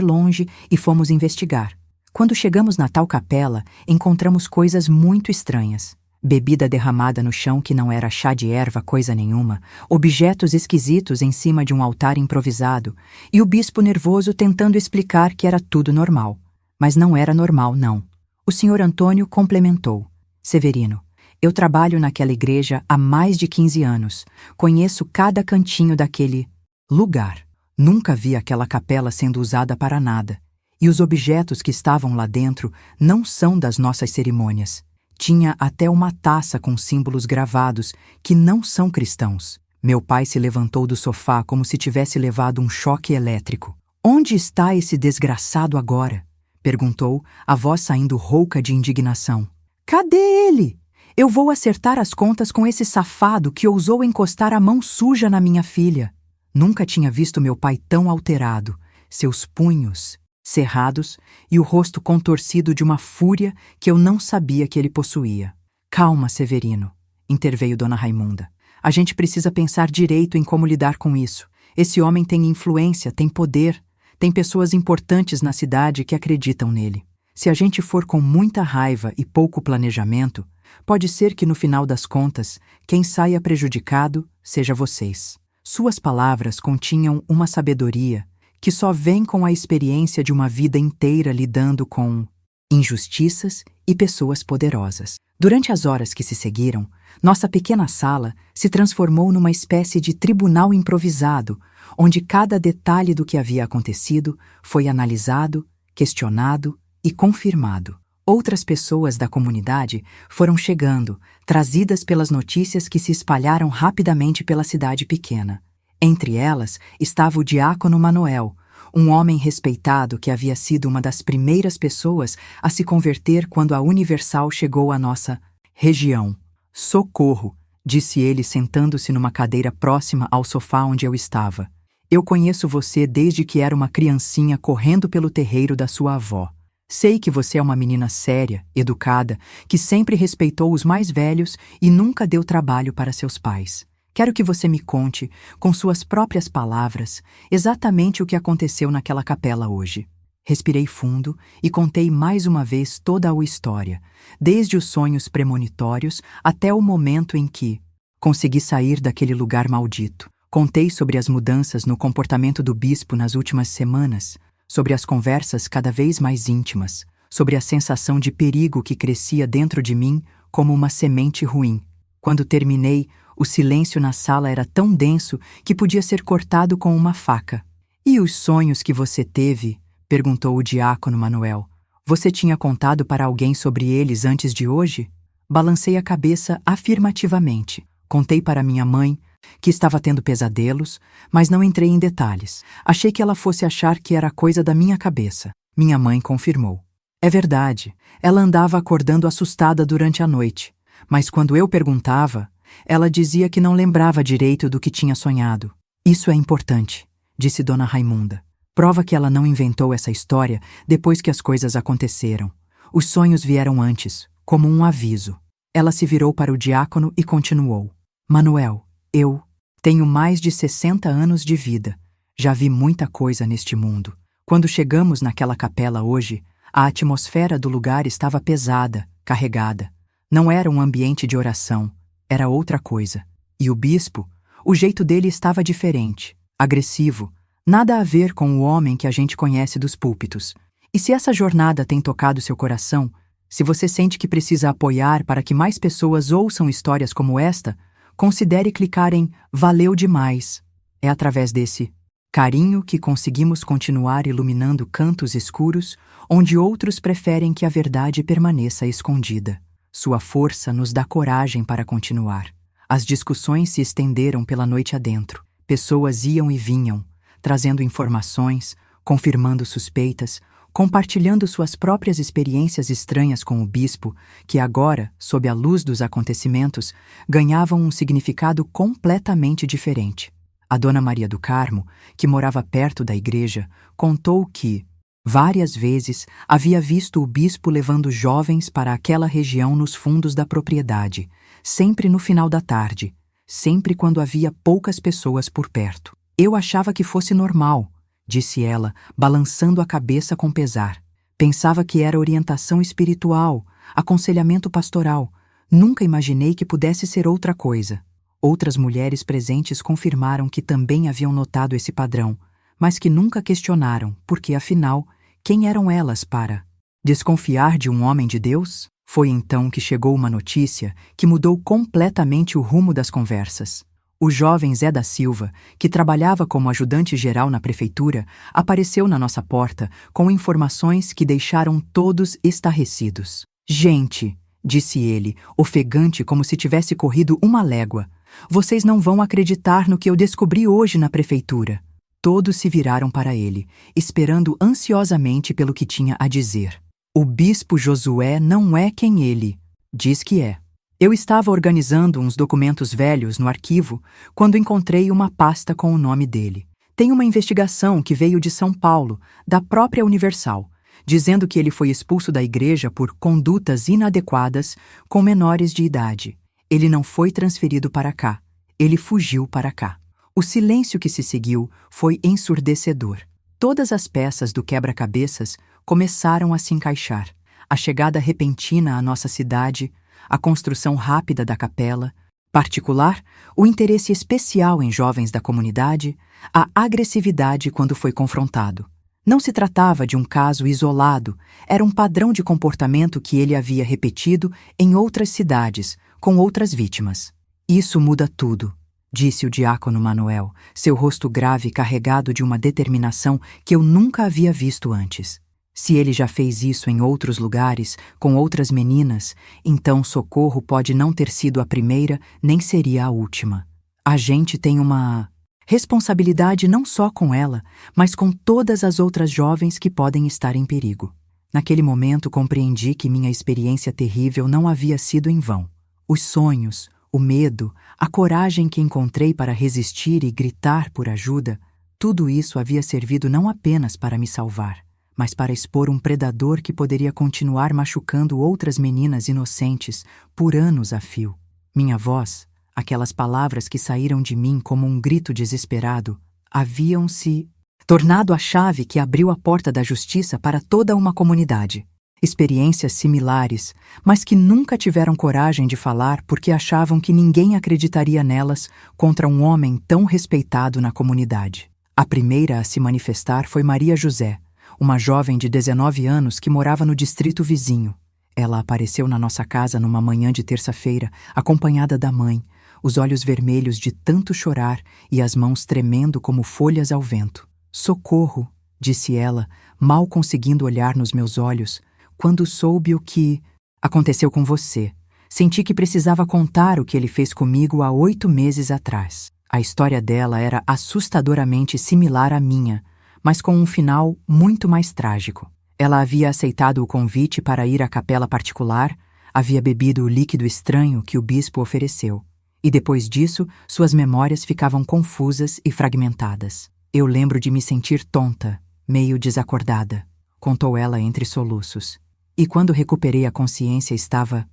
longe e fomos investigar. Quando chegamos na tal capela, encontramos coisas muito estranhas. Bebida derramada no chão que não era chá de erva coisa nenhuma, objetos esquisitos em cima de um altar improvisado, e o bispo nervoso tentando explicar que era tudo normal. Mas não era normal, não. O senhor Antônio complementou. Severino, eu trabalho naquela igreja há mais de 15 anos. Conheço cada cantinho daquele lugar. Nunca vi aquela capela sendo usada para nada. E os objetos que estavam lá dentro não são das nossas cerimônias. Tinha até uma taça com símbolos gravados que não são cristãos. Meu pai se levantou do sofá como se tivesse levado um choque elétrico. Onde está esse desgraçado agora? Perguntou, a voz saindo rouca de indignação. Cadê ele? Eu vou acertar as contas com esse safado que ousou encostar a mão suja na minha filha. Nunca tinha visto meu pai tão alterado. Seus punhos cerrados e o rosto contorcido de uma fúria que eu não sabia que ele possuía. Calma, Severino, interveio Dona Raimunda. A gente precisa pensar direito em como lidar com isso. Esse homem tem influência, tem poder, tem pessoas importantes na cidade que acreditam nele. Se a gente for com muita raiva e pouco planejamento, pode ser que no final das contas, quem saia prejudicado seja vocês. Suas palavras continham uma sabedoria que só vem com a experiência de uma vida inteira lidando com injustiças e pessoas poderosas. Durante as horas que se seguiram, nossa pequena sala se transformou numa espécie de tribunal improvisado, onde cada detalhe do que havia acontecido foi analisado, questionado e confirmado. Outras pessoas da comunidade foram chegando, trazidas pelas notícias que se espalharam rapidamente pela cidade pequena. Entre elas estava o diácono Manuel, um homem respeitado que havia sido uma das primeiras pessoas a se converter quando a Universal chegou à nossa região. Socorro, disse ele sentando-se numa cadeira próxima ao sofá onde eu estava. Eu conheço você desde que era uma criancinha correndo pelo terreiro da sua avó. Sei que você é uma menina séria, educada, que sempre respeitou os mais velhos e nunca deu trabalho para seus pais. Quero que você me conte, com suas próprias palavras, exatamente o que aconteceu naquela capela hoje. Respirei fundo e contei mais uma vez toda a história, desde os sonhos premonitórios até o momento em que consegui sair daquele lugar maldito. Contei sobre as mudanças no comportamento do bispo nas últimas semanas, sobre as conversas cada vez mais íntimas, sobre a sensação de perigo que crescia dentro de mim como uma semente ruim. Quando terminei, o silêncio na sala era tão denso que podia ser cortado com uma faca. E os sonhos que você teve? Perguntou o diácono Manuel. Você tinha contado para alguém sobre eles antes de hoje? Balancei a cabeça afirmativamente. Contei para minha mãe, que estava tendo pesadelos, mas não entrei em detalhes. Achei que ela fosse achar que era coisa da minha cabeça. Minha mãe confirmou. É verdade, ela andava acordando assustada durante a noite, mas quando eu perguntava, ela dizia que não lembrava direito do que tinha sonhado. Isso é importante, disse Dona Raimunda. Prova que ela não inventou essa história depois que as coisas aconteceram. Os sonhos vieram antes, como um aviso. Ela se virou para o diácono e continuou. Manuel, eu tenho mais de 60 anos de vida. Já vi muita coisa neste mundo. Quando chegamos naquela capela hoje, a atmosfera do lugar estava pesada, carregada. Não era um ambiente de oração, era outra coisa. E o bispo, o jeito dele estava diferente, agressivo, nada a ver com o homem que a gente conhece dos púlpitos. E se essa jornada tem tocado seu coração, se você sente que precisa apoiar para que mais pessoas ouçam histórias como esta, considere clicar em Valeu demais. É através desse carinho que conseguimos continuar iluminando cantos escuros onde outros preferem que a verdade permaneça escondida. Sua força nos dá coragem para continuar. As discussões se estenderam pela noite adentro. Pessoas iam e vinham, trazendo informações, confirmando suspeitas, compartilhando suas próprias experiências estranhas com o bispo, que agora, sob a luz dos acontecimentos, ganhavam um significado completamente diferente. A Dona Maria do Carmo, que morava perto da igreja, contou que, várias vezes, havia visto o bispo levando jovens para aquela região nos fundos da propriedade, sempre no final da tarde, sempre quando havia poucas pessoas por perto. Eu achava que fosse normal, disse ela, balançando a cabeça com pesar. Pensava que era orientação espiritual, aconselhamento pastoral. Nunca imaginei que pudesse ser outra coisa. Outras mulheres presentes confirmaram que também haviam notado esse padrão, mas que nunca questionaram, porque, afinal, quem eram elas para desconfiar de um homem de Deus? Foi então que chegou uma notícia que mudou completamente o rumo das conversas. O jovem Zé da Silva, que trabalhava como ajudante-geral na prefeitura, apareceu na nossa porta com informações que deixaram todos estarrecidos. Gente, disse ele, ofegante como se tivesse corrido uma légua, vocês não vão acreditar no que eu descobri hoje na prefeitura. Todos se viraram para ele, esperando ansiosamente pelo que tinha a dizer. O bispo Josué não é quem ele diz que é. Eu estava organizando uns documentos velhos no arquivo quando encontrei uma pasta com o nome dele. Tem uma investigação que veio de São Paulo, da própria Universal, dizendo que ele foi expulso da igreja por condutas inadequadas com menores de idade. Ele não foi transferido para cá, ele fugiu para cá. O silêncio que se seguiu foi ensurdecedor. Todas as peças do quebra-cabeças começaram a se encaixar. A chegada repentina à nossa cidade, a construção rápida da capela, particular, o interesse especial em jovens da comunidade, a agressividade quando foi confrontado. Não se tratava de um caso isolado, era um padrão de comportamento que ele havia repetido em outras cidades, com outras vítimas. Isso muda tudo, disse o diácono Manuel, seu rosto grave carregado de uma determinação que eu nunca havia visto antes. Se ele já fez isso em outros lugares, com outras meninas, então Socorro pode não ter sido a primeira, nem seria a última. A gente tem uma responsabilidade não só com ela, mas com todas as outras jovens que podem estar em perigo. Naquele momento compreendi que minha experiência terrível não havia sido em vão. Os sonhos, o medo, a coragem que encontrei para resistir e gritar por ajuda, tudo isso havia servido não apenas para me salvar, mas para expor um predador que poderia continuar machucando outras meninas inocentes por anos a fio. Minha voz, aquelas palavras que saíram de mim como um grito desesperado, haviam-se tornado a chave que abriu a porta da justiça para toda uma comunidade. Experiências similares, mas que nunca tiveram coragem de falar porque achavam que ninguém acreditaria nelas contra um homem tão respeitado na comunidade. A primeira a se manifestar foi Maria José, uma jovem de 19 anos que morava no distrito vizinho. Ela apareceu na nossa casa numa manhã de terça-feira, acompanhada da mãe, os olhos vermelhos de tanto chorar e as mãos tremendo como folhas ao vento. "Socorro", disse ela, mal conseguindo olhar nos meus olhos, quando soube o que aconteceu com você. Senti que precisava contar o que ele fez comigo há 8 meses atrás. A história dela era assustadoramente similar à minha, mas com um final muito mais trágico. Ela havia aceitado o convite para ir à capela particular, havia bebido o líquido estranho que o bispo ofereceu, e depois disso suas memórias ficavam confusas e fragmentadas. Eu lembro de me sentir tonta, meio desacordada, contou ela entre soluços. E quando recuperei a consciência estava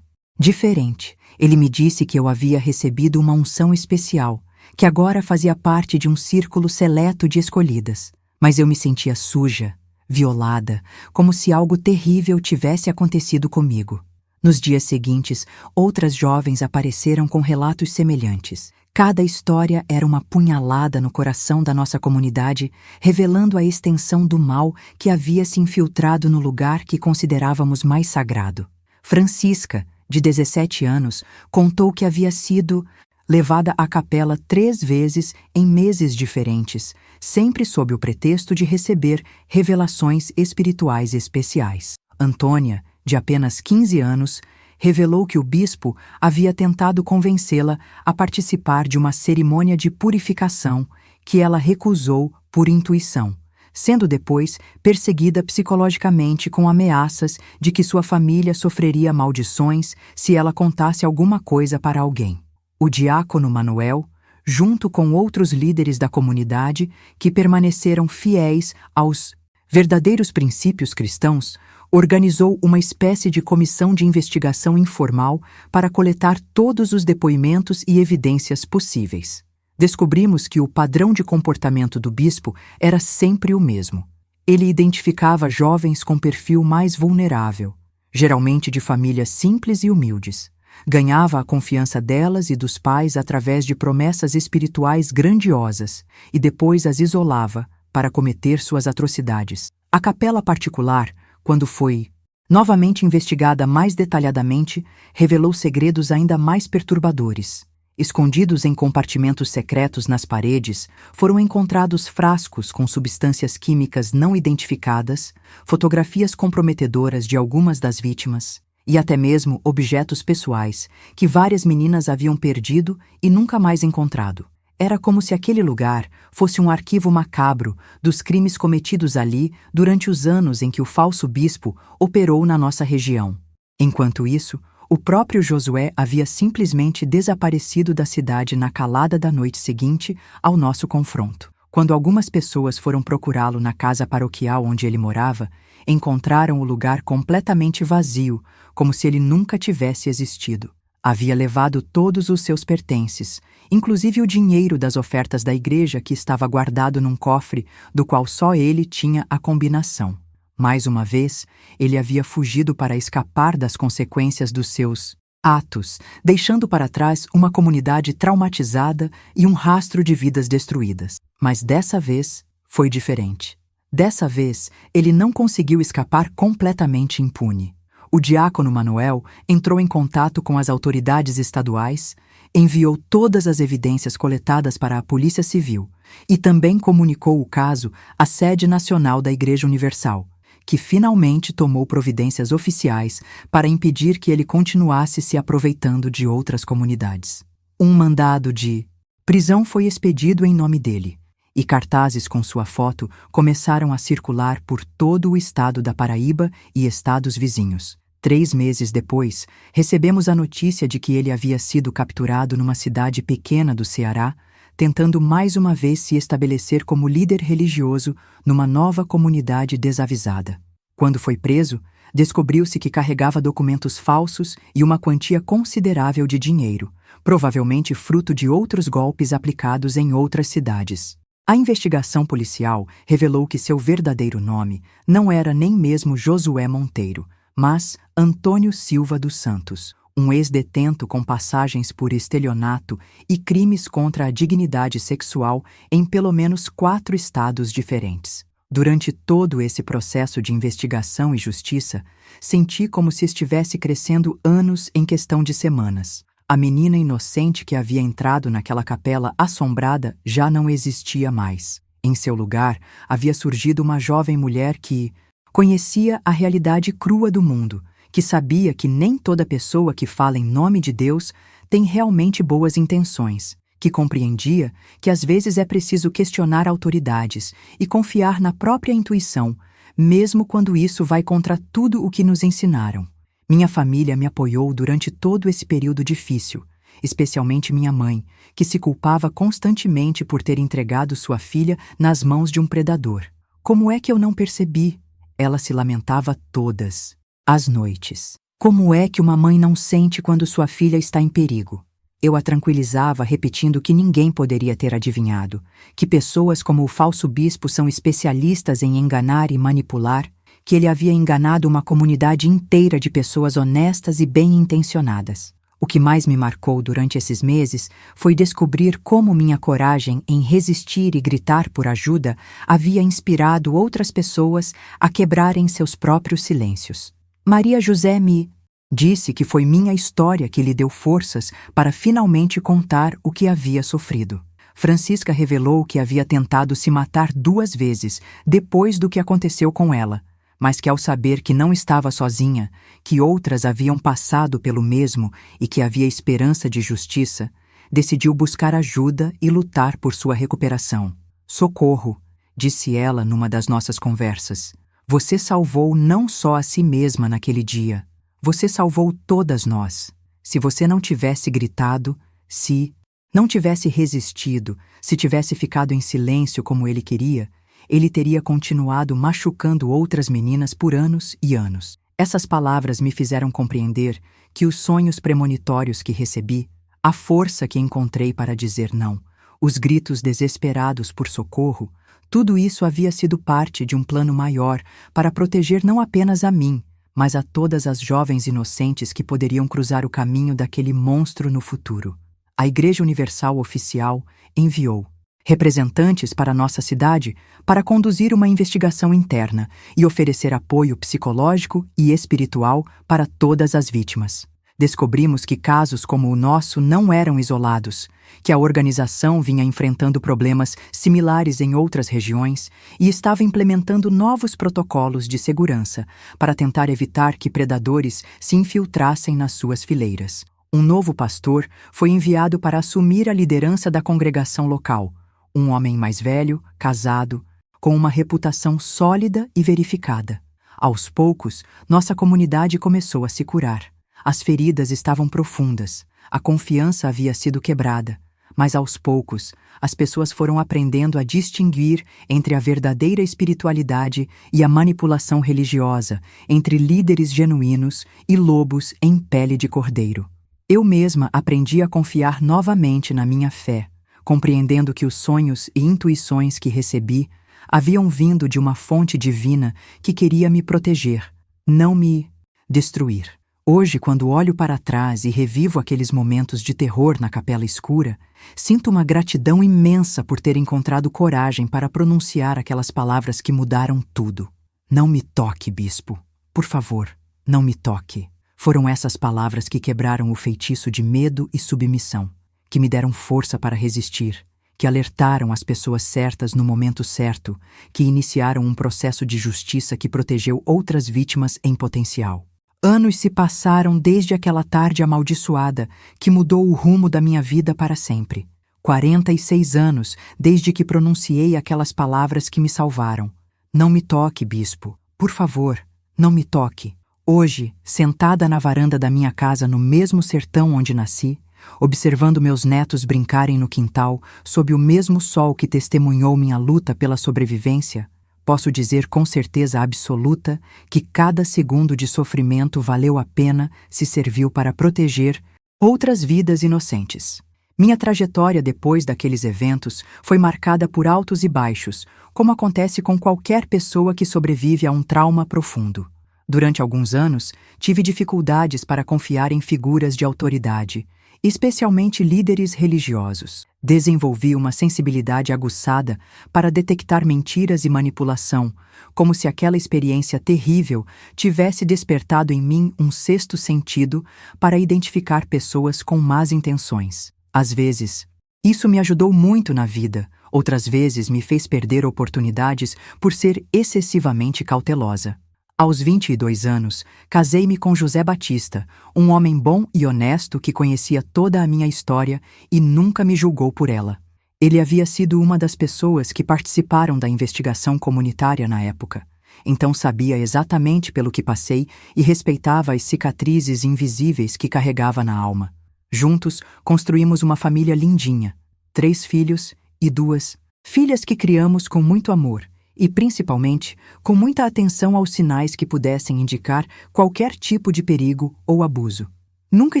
diferente. Ele me disse que eu havia recebido uma unção especial, que agora fazia parte de um círculo seleto de escolhidas. Mas eu me sentia suja, violada, como se algo terrível tivesse acontecido comigo. Nos dias seguintes, outras jovens apareceram com relatos semelhantes. Cada história era uma punhalada no coração da nossa comunidade, revelando a extensão do mal que havia se infiltrado no lugar que considerávamos mais sagrado. Francisca, de 17 anos, contou que havia sido levada à capela 3 vezes em meses diferentes, sempre sob o pretexto de receber revelações espirituais especiais. Antônia, de apenas 15 anos, revelou que o bispo havia tentado convencê-la a participar de uma cerimônia de purificação que ela recusou por intuição, sendo depois perseguida psicologicamente com ameaças de que sua família sofreria maldições se ela contasse alguma coisa para alguém. O diácono Manuel, junto com outros líderes da comunidade que permaneceram fiéis aos verdadeiros princípios cristãos, organizou uma espécie de comissão de investigação informal para coletar todos os depoimentos e evidências possíveis. Descobrimos que o padrão de comportamento do bispo era sempre o mesmo. Ele identificava jovens com perfil mais vulnerável, geralmente de famílias simples e humildes. Ganhava a confiança delas e dos pais através de promessas espirituais grandiosas e depois as isolava para cometer suas atrocidades. A capela particular, quando foi novamente investigada mais detalhadamente, revelou segredos ainda mais perturbadores. Escondidos em compartimentos secretos nas paredes, foram encontrados frascos com substâncias químicas não identificadas, fotografias comprometedoras de algumas das vítimas e até mesmo objetos pessoais que várias meninas haviam perdido e nunca mais encontrado. Era como se aquele lugar fosse um arquivo macabro dos crimes cometidos ali durante os anos em que o falso bispo operou na nossa região. Enquanto isso, o próprio Josué havia simplesmente desaparecido da cidade na calada da noite seguinte ao nosso confronto. Quando algumas pessoas foram procurá-lo na casa paroquial onde ele morava, encontraram o lugar completamente vazio, como se ele nunca tivesse existido. Havia levado todos os seus pertences, inclusive o dinheiro das ofertas da igreja que estava guardado num cofre do qual só ele tinha a combinação. Mais uma vez, ele havia fugido para escapar das consequências dos seus atos, deixando para trás uma comunidade traumatizada e um rastro de vidas destruídas. Mas dessa vez foi diferente. Dessa vez, ele não conseguiu escapar completamente impune. O diácono Manuel entrou em contato com as autoridades estaduais, enviou todas as evidências coletadas para a Polícia Civil e também comunicou o caso à sede nacional da Igreja Universal, que finalmente tomou providências oficiais para impedir que ele continuasse se aproveitando de outras comunidades. Um mandado de prisão foi expedido em nome dele, e cartazes com sua foto começaram a circular por todo o estado da Paraíba e estados vizinhos. 3 meses depois, recebemos a notícia de que ele havia sido capturado numa cidade pequena do Ceará, tentando mais uma vez se estabelecer como líder religioso numa nova comunidade desavisada. Quando foi preso, descobriu-se que carregava documentos falsos e uma quantia considerável de dinheiro, provavelmente fruto de outros golpes aplicados em outras cidades. A investigação policial revelou que seu verdadeiro nome não era nem mesmo Josué Monteiro, mas Antônio Silva dos Santos, um ex-detento com passagens por estelionato e crimes contra a dignidade sexual em pelo menos 4 estados diferentes. Durante todo esse processo de investigação e justiça, senti como se estivesse crescendo anos em questão de semanas. A menina inocente que havia entrado naquela capela assombrada já não existia mais. Em seu lugar, havia surgido uma jovem mulher que conhecia a realidade crua do mundo, que sabia que nem toda pessoa que fala em nome de Deus tem realmente boas intenções, que compreendia que às vezes é preciso questionar autoridades e confiar na própria intuição, mesmo quando isso vai contra tudo o que nos ensinaram. Minha família me apoiou durante todo esse período difícil, especialmente minha mãe, que se culpava constantemente por ter entregado sua filha nas mãos de um predador. Como é que eu não percebi? Ela se lamentava todas as noites. Como é que uma mãe não sente quando sua filha está em perigo? Eu a tranquilizava repetindo que ninguém poderia ter adivinhado, que pessoas como o falso bispo são especialistas em enganar e manipular, que ele havia enganado uma comunidade inteira de pessoas honestas e bem-intencionadas. O que mais me marcou durante esses meses foi descobrir como minha coragem em resistir e gritar por ajuda havia inspirado outras pessoas a quebrarem seus próprios silêncios. Maria José me disse que foi minha história que lhe deu forças para finalmente contar o que havia sofrido. Francisca revelou que havia tentado se matar 2 vezes depois do que aconteceu com ela, mas que ao saber que não estava sozinha, que outras haviam passado pelo mesmo e que havia esperança de justiça, decidiu buscar ajuda e lutar por sua recuperação. Socorro! disse ela numa das nossas conversas. Você salvou não só a si mesma naquele dia, você salvou todas nós. Se você não tivesse gritado, se não tivesse resistido, se tivesse ficado em silêncio como ele queria, ele teria continuado machucando outras meninas por anos e anos. Essas palavras me fizeram compreender que os sonhos premonitórios que recebi, a força que encontrei para dizer não, os gritos desesperados por socorro, tudo isso havia sido parte de um plano maior para proteger não apenas a mim, mas a todas as jovens inocentes que poderiam cruzar o caminho daquele monstro no futuro. A Igreja Universal Oficial enviou representantes para nossa cidade para conduzir uma investigação interna e oferecer apoio psicológico e espiritual para todas as vítimas. Descobrimos que casos como o nosso não eram isolados, que a organização vinha enfrentando problemas similares em outras regiões e estava implementando novos protocolos de segurança para tentar evitar que predadores se infiltrassem nas suas fileiras. Um novo pastor foi enviado para assumir a liderança da congregação local, um homem mais velho, casado, com uma reputação sólida e verificada. Aos poucos, nossa comunidade começou a se curar. As feridas estavam profundas, a confiança havia sido quebrada, mas aos poucos, as pessoas foram aprendendo a distinguir entre a verdadeira espiritualidade e a manipulação religiosa, entre líderes genuínos e lobos em pele de cordeiro. Eu mesma aprendi a confiar novamente na minha fé, compreendendo que os sonhos e intuições que recebi haviam vindo de uma fonte divina que queria me proteger, não me destruir. Hoje, quando olho para trás e revivo aqueles momentos de terror na capela escura, sinto uma gratidão imensa por ter encontrado coragem para pronunciar aquelas palavras que mudaram tudo. Não me toque, bispo. Por favor, não me toque. Foram essas palavras que quebraram o feitiço de medo e submissão, que me deram força para resistir, que alertaram as pessoas certas no momento certo, que iniciaram um processo de justiça que protegeu outras vítimas em potencial. Anos se passaram desde aquela tarde amaldiçoada que mudou o rumo da minha vida para sempre. 46 anos desde que pronunciei aquelas palavras que me salvaram. Não me toque, bispo. Por favor, não me toque. Hoje, sentada na varanda da minha casa no mesmo sertão onde nasci, observando meus netos brincarem no quintal sob o mesmo sol que testemunhou minha luta pela sobrevivência, posso dizer com certeza absoluta que cada segundo de sofrimento valeu a pena se serviu para proteger outras vidas inocentes. Minha trajetória depois daqueles eventos foi marcada por altos e baixos, como acontece com qualquer pessoa que sobrevive a um trauma profundo. Durante alguns anos, tive dificuldades para confiar em figuras de autoridade, especialmente líderes religiosos. Desenvolvi uma sensibilidade aguçada para detectar mentiras e manipulação, como se aquela experiência terrível tivesse despertado em mim um sexto sentido para identificar pessoas com más intenções. Às vezes, isso me ajudou muito na vida, outras vezes me fez perder oportunidades por ser excessivamente cautelosa. Aos 22 anos, casei-me com José Batista, um homem bom e honesto que conhecia toda a minha história e nunca me julgou por ela. Ele havia sido uma das pessoas que participaram da investigação comunitária na época, então sabia exatamente pelo que passei e respeitava as cicatrizes invisíveis que carregava na alma. Juntos, construímos uma família lindinha, 3 filhos e 2 filhas que criamos com muito amor, e, principalmente, com muita atenção aos sinais que pudessem indicar qualquer tipo de perigo ou abuso. Nunca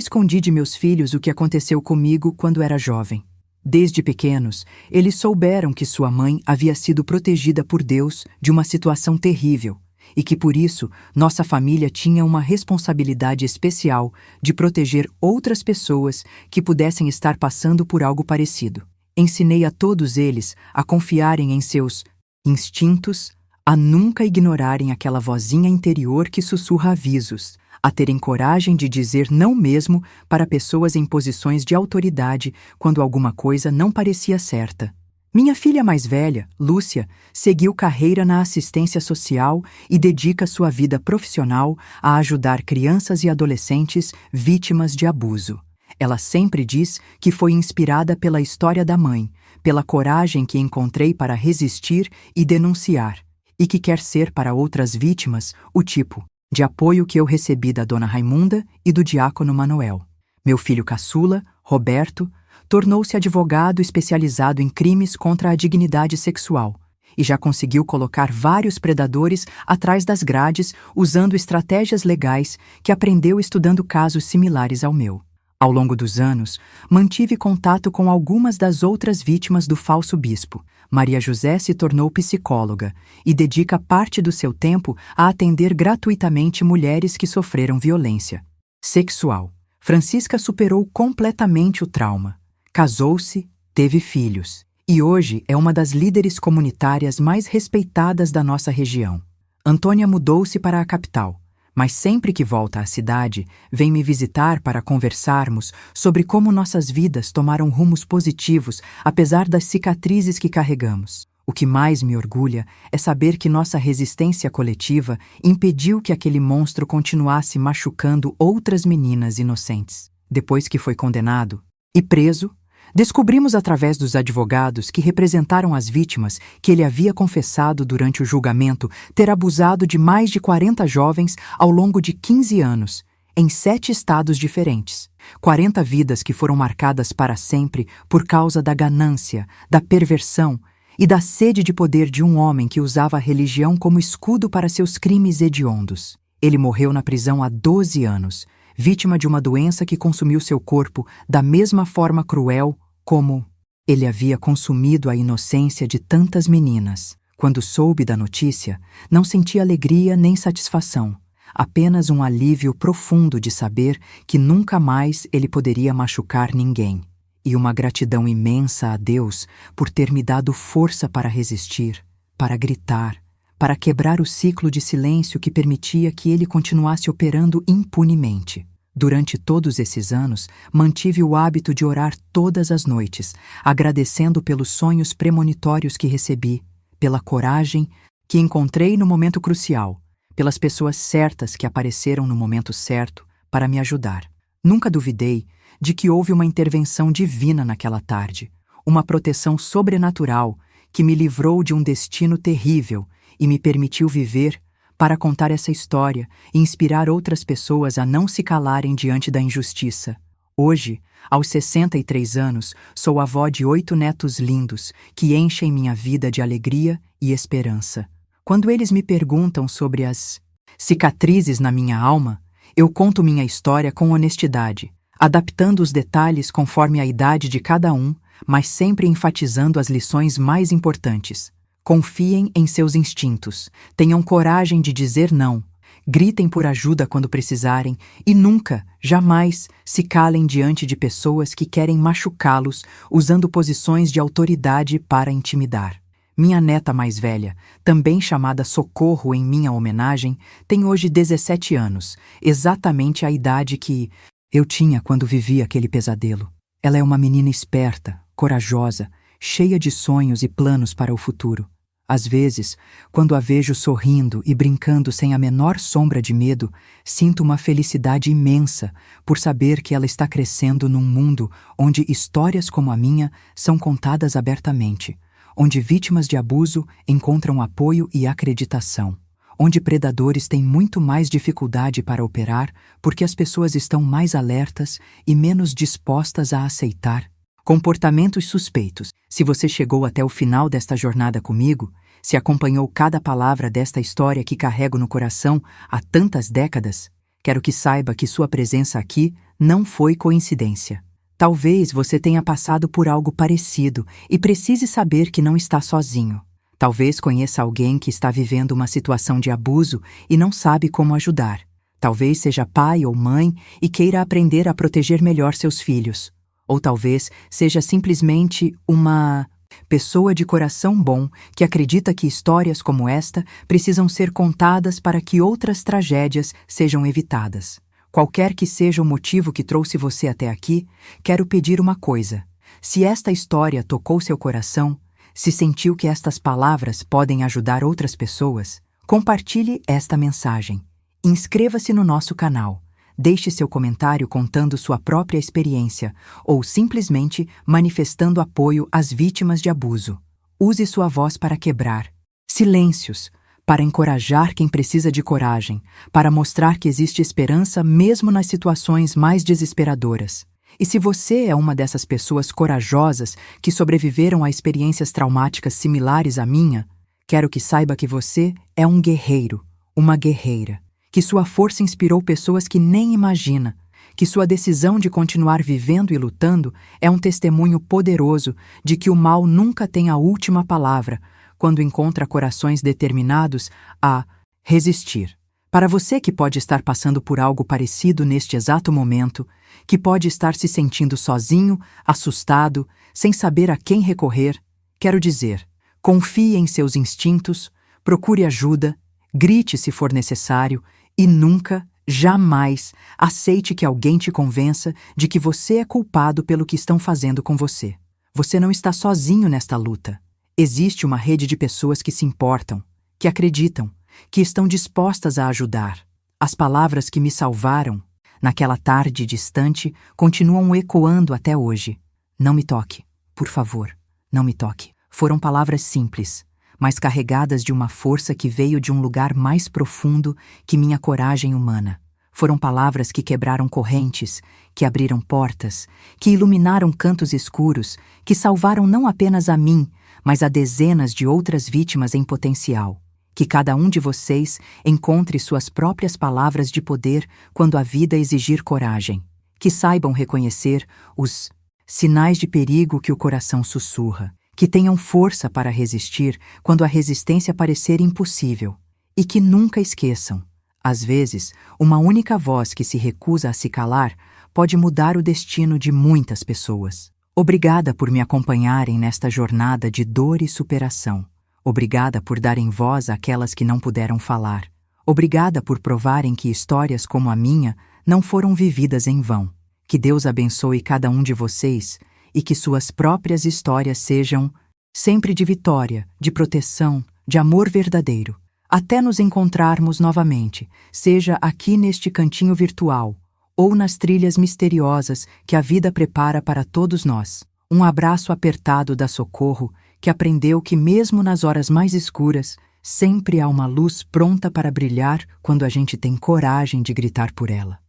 escondi de meus filhos o que aconteceu comigo quando era jovem. Desde pequenos, eles souberam que sua mãe havia sido protegida por Deus de uma situação terrível e que, por isso, nossa família tinha uma responsabilidade especial de proteger outras pessoas que pudessem estar passando por algo parecido. Ensinei a todos eles a confiarem em seus instintos, a nunca ignorarem aquela vozinha interior que sussurra avisos, a terem coragem de dizer não mesmo para pessoas em posições de autoridade quando alguma coisa não parecia certa. Minha filha mais velha, Lúcia, seguiu carreira na assistência social e dedica sua vida profissional a ajudar crianças e adolescentes vítimas de abuso. Ela sempre diz que foi inspirada pela história da mãe, pela coragem que encontrei para resistir e denunciar, e que quer ser para outras vítimas o tipo de apoio que eu recebi da dona Raimunda e do diácono Manuel. Meu filho caçula, Roberto, tornou-se advogado especializado em crimes contra a dignidade sexual e já conseguiu colocar vários predadores atrás das grades usando estratégias legais que aprendeu estudando casos similares ao meu. Ao longo dos anos, mantive contato com algumas das outras vítimas do falso bispo. Maria José se tornou psicóloga e dedica parte do seu tempo a atender gratuitamente mulheres que sofreram violência sexual. Francisca superou completamente o trauma. Casou-se, teve filhos e hoje é uma das líderes comunitárias mais respeitadas da nossa região. Antônia mudou-se para a capital, mas sempre que volta à cidade, vem me visitar para conversarmos sobre como nossas vidas tomaram rumos positivos apesar das cicatrizes que carregamos. O que mais me orgulha é saber que nossa resistência coletiva impediu que aquele monstro continuasse machucando outras meninas inocentes. Depois que foi condenado e preso, descobrimos através dos advogados que representaram as vítimas que ele havia confessado durante o julgamento ter abusado de mais de 40 jovens ao longo de 15 anos, em 7 estados diferentes. 40 vidas que foram marcadas para sempre por causa da ganância, da perversão e da sede de poder de um homem que usava a religião como escudo para seus crimes hediondos. Ele morreu na prisão há 12 anos, vítima de uma doença que consumiu seu corpo da mesma forma cruel como ele havia consumido a inocência de tantas meninas. Quando soube da notícia, não senti alegria nem satisfação, apenas um alívio profundo de saber que nunca mais ele poderia machucar ninguém, e uma gratidão imensa a Deus por ter me dado força para resistir, para gritar, para quebrar o ciclo de silêncio que permitia que ele continuasse operando impunemente. Durante todos esses anos, mantive o hábito de orar todas as noites, agradecendo pelos sonhos premonitórios que recebi, pela coragem que encontrei no momento crucial, pelas pessoas certas que apareceram no momento certo para me ajudar. Nunca duvidei de que houve uma intervenção divina naquela tarde, uma proteção sobrenatural que me livrou de um destino terrível e me permitiu viver para contar essa história e inspirar outras pessoas a não se calarem diante da injustiça. Hoje, aos 63 anos, sou avó de 8 netos lindos que enchem minha vida de alegria e esperança. Quando eles me perguntam sobre as cicatrizes na minha alma, eu conto minha história com honestidade, adaptando os detalhes conforme a idade de cada um, mas sempre enfatizando as lições mais importantes. Confiem em seus instintos, tenham coragem de dizer não, gritem por ajuda quando precisarem e nunca, jamais, se calem diante de pessoas que querem machucá-los usando posições de autoridade para intimidar. Minha neta mais velha, também chamada Socorro em minha homenagem, tem hoje 17 anos, exatamente a idade que eu tinha quando vivi aquele pesadelo. Ela é uma menina esperta, corajosa, cheia de sonhos e planos para o futuro. Às vezes, quando a vejo sorrindo e brincando sem a menor sombra de medo, sinto uma felicidade imensa por saber que ela está crescendo num mundo onde histórias como a minha são contadas abertamente, onde vítimas de abuso encontram apoio e acreditação, onde predadores têm muito mais dificuldade para operar porque as pessoas estão mais alertas e menos dispostas a aceitar comportamentos suspeitos. Se você chegou até o final desta jornada comigo, se acompanhou cada palavra desta história que carrego no coração há tantas décadas, quero que saiba que sua presença aqui não foi coincidência. Talvez você tenha passado por algo parecido e precise saber que não está sozinho. Talvez conheça alguém que está vivendo uma situação de abuso e não sabe como ajudar. Talvez seja pai ou mãe e queira aprender a proteger melhor seus filhos. Ou talvez seja simplesmente uma pessoa de coração bom que acredita que histórias como esta precisam ser contadas para que outras tragédias sejam evitadas. Qualquer que seja o motivo que trouxe você até aqui, quero pedir uma coisa. Se esta história tocou seu coração, se sentiu que estas palavras podem ajudar outras pessoas, compartilhe esta mensagem. Inscreva-se no nosso canal. Deixe seu comentário contando sua própria experiência ou simplesmente manifestando apoio às vítimas de abuso. Use sua voz para quebrar silêncios, para encorajar quem precisa de coragem, para mostrar que existe esperança mesmo nas situações mais desesperadoras. E se você é uma dessas pessoas corajosas que sobreviveram a experiências traumáticas similares à minha, quero que saiba que você é um guerreiro, uma guerreira, que sua força inspirou pessoas que nem imagina, que sua decisão de continuar vivendo e lutando é um testemunho poderoso de que o mal nunca tem a última palavra quando encontra corações determinados a resistir. Para você que pode estar passando por algo parecido neste exato momento, que pode estar se sentindo sozinho, assustado, sem saber a quem recorrer, quero dizer, confie em seus instintos, procure ajuda, grite se for necessário e nunca, jamais, aceite que alguém te convença de que você é culpado pelo que estão fazendo com você. Você não está sozinho nesta luta. Existe uma rede de pessoas que se importam, que acreditam, que estão dispostas a ajudar. As palavras que me salvaram, naquela tarde distante, continuam ecoando até hoje. Não me toque, por favor, não me toque. Foram palavras simples, mas carregadas de uma força que veio de um lugar mais profundo que minha coragem humana. Foram palavras que quebraram correntes, que abriram portas, que iluminaram cantos escuros, que salvaram não apenas a mim, mas a dezenas de outras vítimas em potencial. Que cada um de vocês encontre suas próprias palavras de poder quando a vida exigir coragem. Que saibam reconhecer os sinais de perigo que o coração sussurra. Que tenham força para resistir quando a resistência parecer impossível. E que nunca esqueçam, às vezes, uma única voz que se recusa a se calar pode mudar o destino de muitas pessoas. Obrigada por me acompanharem nesta jornada de dor e superação. Obrigada por darem voz àquelas que não puderam falar. Obrigada por provarem que histórias como a minha não foram vividas em vão. Que Deus abençoe cada um de vocês e que suas próprias histórias sejam sempre de vitória, de proteção, de amor verdadeiro. Até nos encontrarmos novamente, seja aqui neste cantinho virtual ou nas trilhas misteriosas que a vida prepara para todos nós. Um abraço apertado da Socorro, que aprendeu que mesmo nas horas mais escuras, sempre há uma luz pronta para brilhar quando a gente tem coragem de gritar por ela.